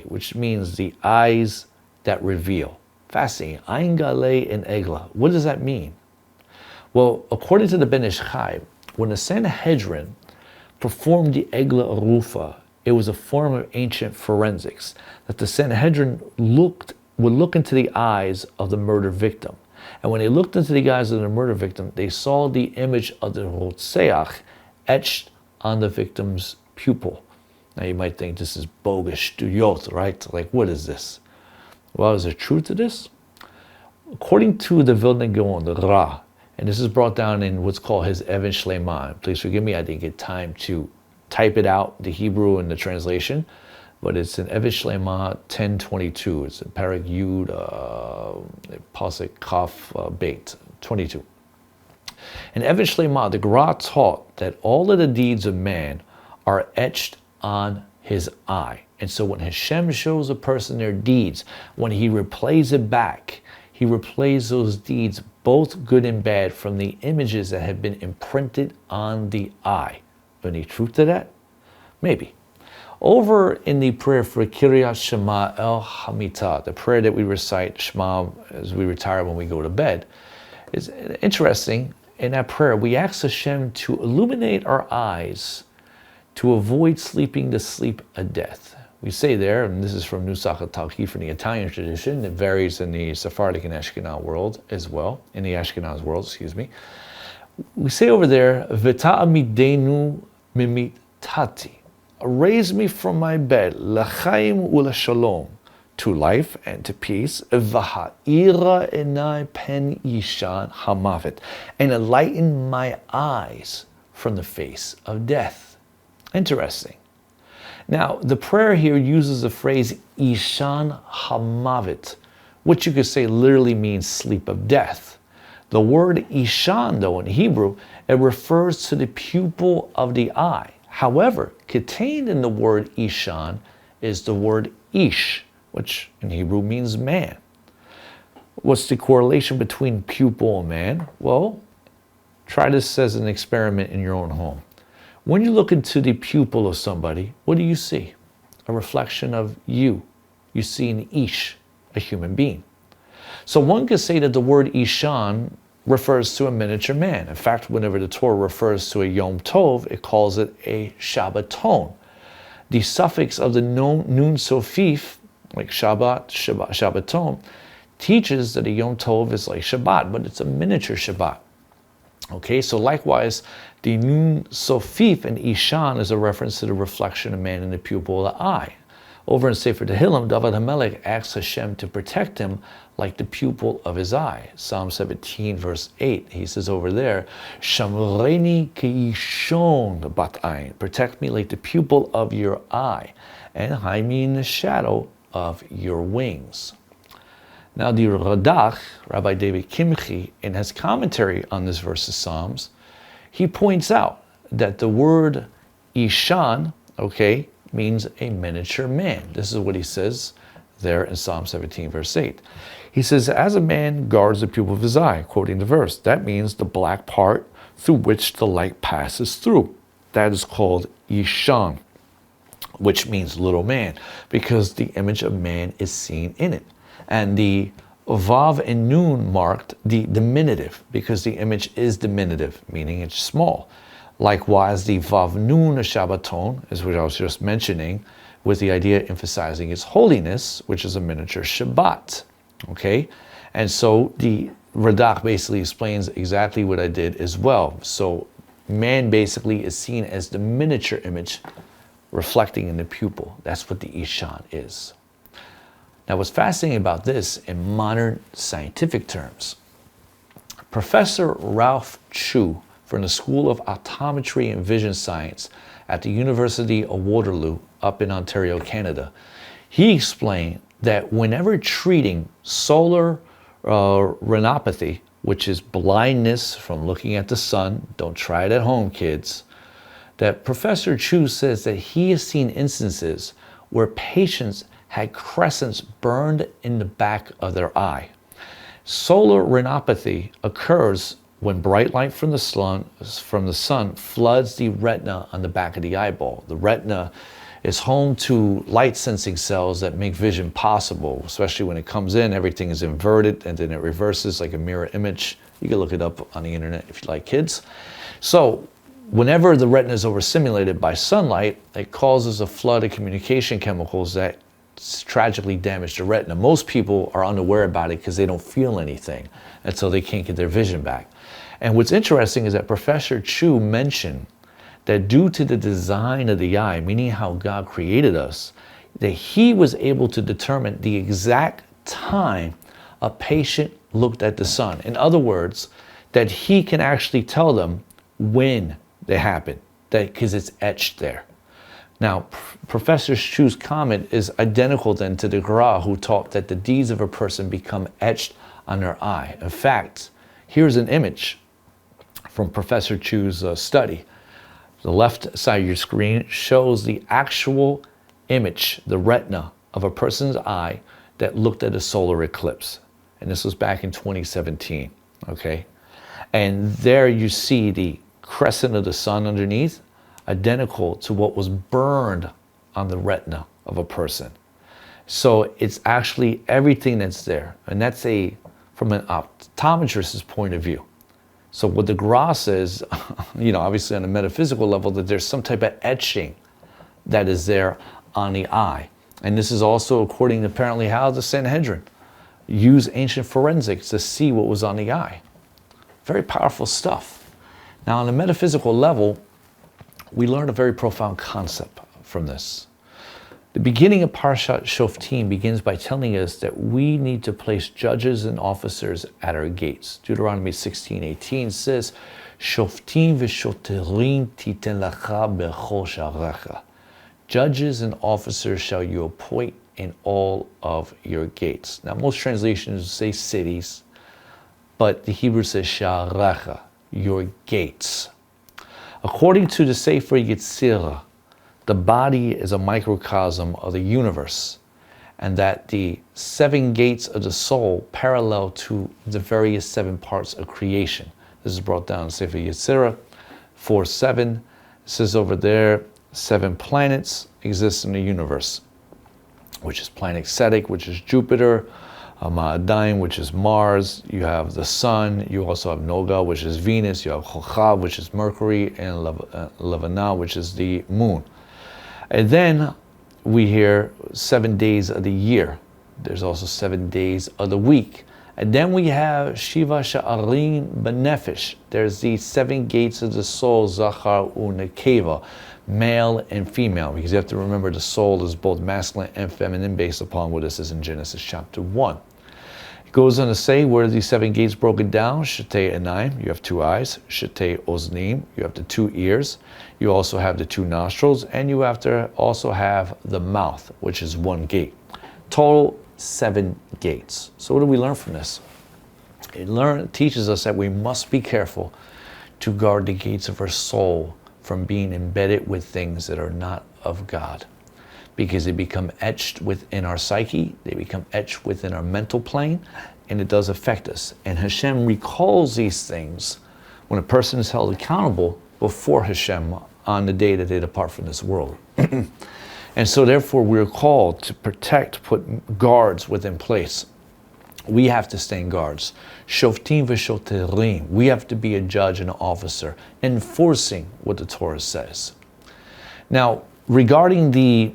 which means the eyes that reveal. Fascinating. Ain Galeh and Eglah. What does that mean? Well, according to the Ben Ish Chai, when the Sanhedrin performed the Eglah Arufah, it was a form of ancient forensics, that the Sanhedrin would look into the eyes of the murder victim. And when they looked into the eyes of the murder victim, they saw the image of the Rotseach etched on the victim's pupil. Now you might think this is bogus, shtuyot, right? Like, what is this? Well, is there truth to this? According to the Vilna Gaon, the Ra, and this is brought down in what's called his Even Shleima. Please forgive me, I didn't get time to type it out, the Hebrew and the translation, but it's in Even Shleima 10:22. It's in Parak Yud, Pasuk Kaf Beit 22. In Even Shleima, the Gra taught that all of the deeds of man are etched on his eye. And so when Hashem shows a person their deeds, when he replays it back, he replays those deeds, both good and bad, from the images that have been imprinted on the eye. Any truth to that? Maybe. Over in the prayer for Kiryat Shema El Hamitah, the prayer that we recite Shema as we retire when we go to bed, it's interesting. In that prayer, we ask Hashem to illuminate our eyes to avoid sleeping the sleep of death. We say there, and this is from Yehezqel Italqi from the Italian tradition, it varies in the Sephardic and Ashkenaz world as well, in the Ashkenaz world, excuse me. We say over there, V'ta'amidenu mimitati, raise me from my bed, l'chaim u'lashalom, to life and to peace, v'ha'ira enai pen yishan hamavet, and enlighten my eyes from the face of death. Interesting. Now, the prayer here uses the phrase ishan hamavet, which you could say literally means sleep of death. The word ishan, though, in Hebrew, it refers to the pupil of the eye. However, contained in the word ishan is the word ish, which in Hebrew means man. What's the correlation between pupil and man? Well, try this as an experiment in your own home. When you look into the pupil of somebody, what do you see? A reflection of you. You see an ish, a human being. So one could say that the word ishan refers to a miniature man. In fact, whenever the Torah refers to a Yom Tov, it calls it a Shabbaton. The suffix of the nun sofif, like Shabbaton, teaches that a Yom Tov is like Shabbat, but it's a miniature Shabbat. Okay, so likewise, the nun sofif and ishan is a reference to the reflection of man in the pupil of the eye. Over in Sefer Tehillim, David HaMelech asks Hashem to protect him like the pupil of his eye. Psalm 17, verse 8, he says over there, Shamreni keishon bat ayin, protect me like the pupil of your eye, and hide me in the shadow of your wings. Now the Radach, Rabbi David Kimchi, in his commentary on this verse of Psalms, he points out that the word Ishan, okay, means a miniature man. This is what he says there in Psalm 17, verse 8. He says, as a man guards the pupil of his eye, quoting the verse, that means the black part through which the light passes through. That is called Ishan, which means little man, because the image of man is seen in it. And the Vav and Nun marked the diminutive, because the image is diminutive, meaning it's small. Likewise, the Vav Nun Shabbaton, is what I was just mentioning, with the idea emphasizing its holiness, which is a miniature Shabbat. Okay? And so the Radak basically explains exactly what I did as well. So man basically is seen as the miniature image reflecting in the pupil. That's what the Ishan is. Now, what's fascinating about this in modern scientific terms, Professor Ralph Chu from the School of Optometry and Vision Science at the University of Waterloo up in Ontario, Canada, he explained that whenever treating solar retinopathy, which is blindness from looking at the sun, don't try it at home, kids, that Professor Chu says that he has seen instances where patients had crescents burned in the back of their eye. Solar retinopathy occurs when bright light from the sun floods the retina on the back of the eyeball. The retina is home to light sensing cells that make vision possible, especially when it comes in, everything is inverted and then it reverses like a mirror image. You can look it up on the internet if you like, kids. So whenever the retina is overstimulated by sunlight, it causes a flood of communication chemicals that tragically damage the retina. Most people are unaware about it because they don't feel anything, and so they can't get their vision back. And what's interesting is that Professor Chu mentioned that due to the design of the eye, meaning how God created us, that he was able to determine the exact time a patient looked at the sun. In other words, that he can actually tell them when they happen, because it's etched there. Now, Professor Chu's comment is identical then to the Gra, who taught that the deeds of a person become etched on their eye. In fact, here's an image from Professor Chu's study. The left side of your screen shows the actual image, the retina of a person's eye that looked at a solar eclipse. And this was back in 2017, okay? And there you see the crescent of the sun underneath, identical to what was burned on the retina of a person. So it's actually everything that's there. And that's from an optometrist's point of view. So what the Gra says, obviously on a metaphysical level, that there's some type of etching that is there on the eye. And this is also according to apparently how the Sanhedrin used ancient forensics to see what was on the eye. Very powerful stuff. Now on a metaphysical level, we learn a very profound concept from this. The beginning of Parashat Shoftim begins by telling us that we need to place judges and officers at our gates. Deuteronomy 16:18 says, Shoftim v'shoterim titen lacha bechol sha'arecha. Judges and officers shall you appoint in all of your gates. Now, most translations say cities, but the Hebrew says sha'arecha, your gates. According to the Sefer Yetzirah, the body is a microcosm of the universe, and that the 7 gates of the soul parallel to the various 7 parts of creation. This is brought down in Sefer Yetzirah 4:7. It says over there, 7 planets exist in the universe, which is planet Exetic, which is Jupiter, Ma'adayim, which is Mars. You have the Sun. You also have Noga, which is Venus. You have Chochav, which is Mercury, and Levana, which is the Moon. And then we hear 7 days of the year. There's also 7 days of the week. And then we have Shiva Sha'arim Benefesh. There's the 7 gates of the soul, Zachar Unekeva, male and female, because you have to remember the soul is both masculine and feminine based upon what this is in Genesis chapter 1. It goes on to say, where are these 7 gates broken down? Shetei Enaim, you have 2 eyes. Shetei Oznim, you have the 2 ears. You also have the 2 nostrils, and you have to also have the mouth, which is 1 gate. Total 7 gates. So what do we learn from this? It teaches us that we must be careful to guard the gates of our soul from being embedded with things that are not of God, because they become etched within our psyche, they become etched within our mental plane, and it does affect us. And Hashem recalls these things when a person is held accountable before Hashem on the day that they depart from this world. And so therefore we're called to protect, put guards within place. We have to stand guards. Shoftim v'shoterim. We have to be a judge and an officer, enforcing what the Torah says. Now, regarding the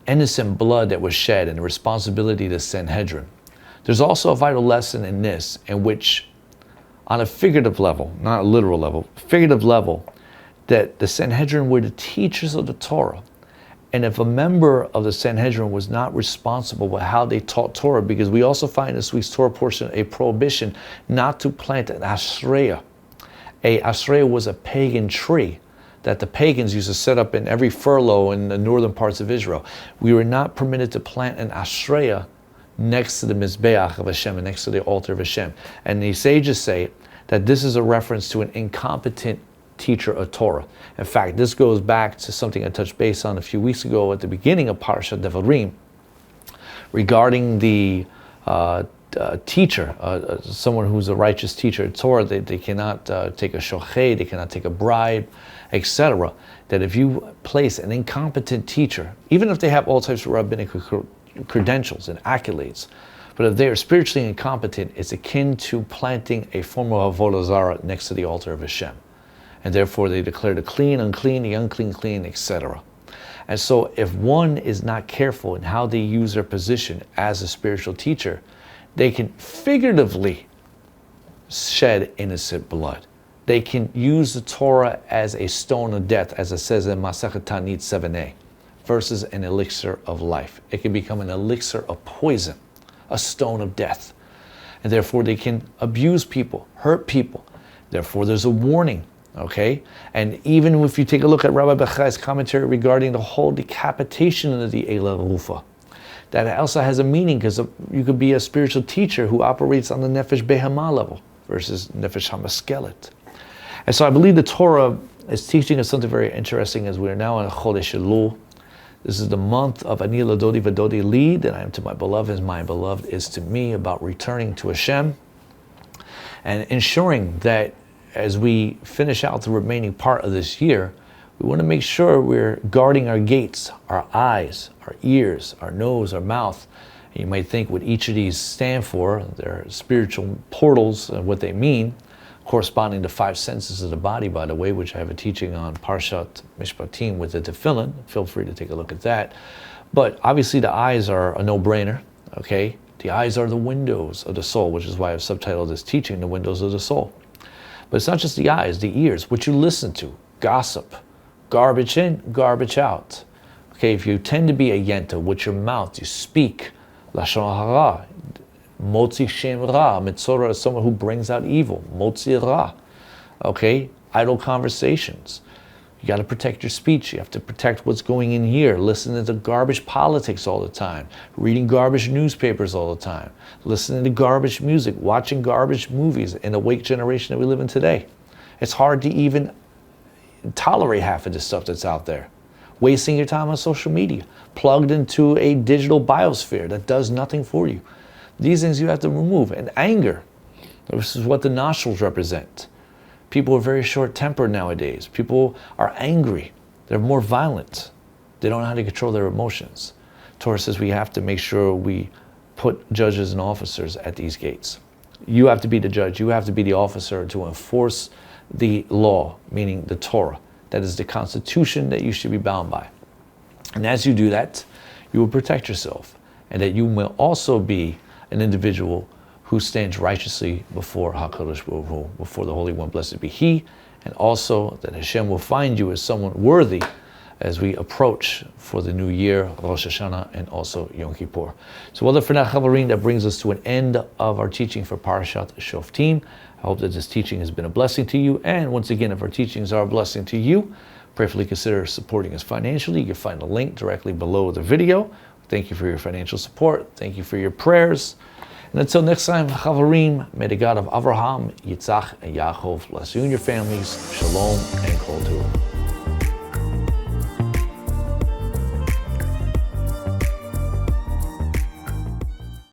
innocent blood that was shed and the responsibility of the Sanhedrin, there's also a vital lesson in this, in which, on a figurative level, not a literal level, figurative level, that the Sanhedrin were the teachers of the Torah. And if a member of the Sanhedrin was not responsible for how they taught Torah, because we also find in this week's Torah portion a prohibition not to plant an Ashreya. A Ashreya was a pagan tree that the pagans used to set up in every furlough in the northern parts of Israel. We were not permitted to plant an Ashreya next to the Mizbeach of Hashem and next to the altar of Hashem. And the sages say that this is a reference to an incompetent teacher of Torah. In fact, this goes back to something I touched base on a few weeks ago at the beginning of Parashat Devarim regarding the teacher, someone who's a righteous teacher of Torah. They cannot take a shochet, they cannot take a bribe, etc. That if you place an incompetent teacher, even if they have all types of rabbinic credentials and accolades, but if they are spiritually incompetent, it's akin to planting a form of avodah zarah next to the altar of Hashem. And therefore they declare the clean, unclean, the unclean, clean, etc. And so if one is not careful in how they use their position as a spiritual teacher, they can figuratively shed innocent blood. They can use the Torah as a stone of death, as it says in Masechet Tanit 7a, versus an elixir of life. It can become an elixir of poison, a stone of death. And therefore they can abuse people, hurt people. Therefore there's a warning. Okay, and even if you take a look at Rabbi Bechai's commentary regarding the whole decapitation of the Eglah Arufah, that also has a meaning, because you could be a spiritual teacher who operates on the Nefesh Behemah level versus Nefesh HaMaskelet. And so I believe the Torah is teaching us something very interesting as we are now in Chodesh Elul. This is the month of Ani Ladodi Vadodi Li, that I am to my beloved as my beloved is to me, about returning to Hashem and ensuring that as we finish out the remaining part of this year, we want to make sure we're guarding our gates, our eyes, our ears, our nose, our mouth. And you might think what each of these stand for, they're spiritual portals and what they mean, corresponding to 5 senses of the body, by the way, which I have a teaching on Parashat Mishpatim with the Tefillin. Feel free to take a look at that. But obviously the eyes are a no-brainer, okay? The eyes are the windows of the soul, which is why I've subtitled this teaching, The Windows of the Soul. But it's not just the eyes, the ears, what you listen to, gossip, garbage in, garbage out. Okay, if you tend to be a yenta, with your mouth, you speak, lashon hara, motzi shem ra, mitzora is someone who brings out evil, motzi ra. Okay, idle conversations. You got to protect your speech. You have to protect what's going in here. Listening to garbage politics all the time. Reading garbage newspapers all the time. Listening to garbage music. Watching garbage movies in the awake generation that we live in today. It's hard to even tolerate half of the stuff that's out there. wasting your time on social media, plugged into a digital biosphere that does nothing for you. These things you have to remove. And anger, this is what the nostrils represent. People are very short-tempered nowadays. People are angry. They're more violent. They don't know how to control their emotions. Torah says we have to make sure we put judges and officers at these gates. You have to be the judge. You have to be the officer to enforce the law, meaning the Torah. That is the constitution that you should be bound by. And as you do that, you will protect yourself, and that you will also be an individual who stands righteously before HaKadosh Baruch Hu, before the Holy One, blessed be He, and also that Hashem will find you as someone worthy as we approach for the new year, Rosh Hashanah, and also Yom Kippur. So well, for now, Chavarim, that brings us to an end of our teaching for Parashat Shoftim. I hope that this teaching has been a blessing to you. And once again, if our teachings are a blessing to you, prayerfully consider supporting us financially. You can find the link directly below the video. Thank you for your financial support. Thank you for your prayers. And until next time, Chavarim, may the God of Avraham, Yitzhak, and Yaakov bless you and your families. Shalom and Kol Tuah.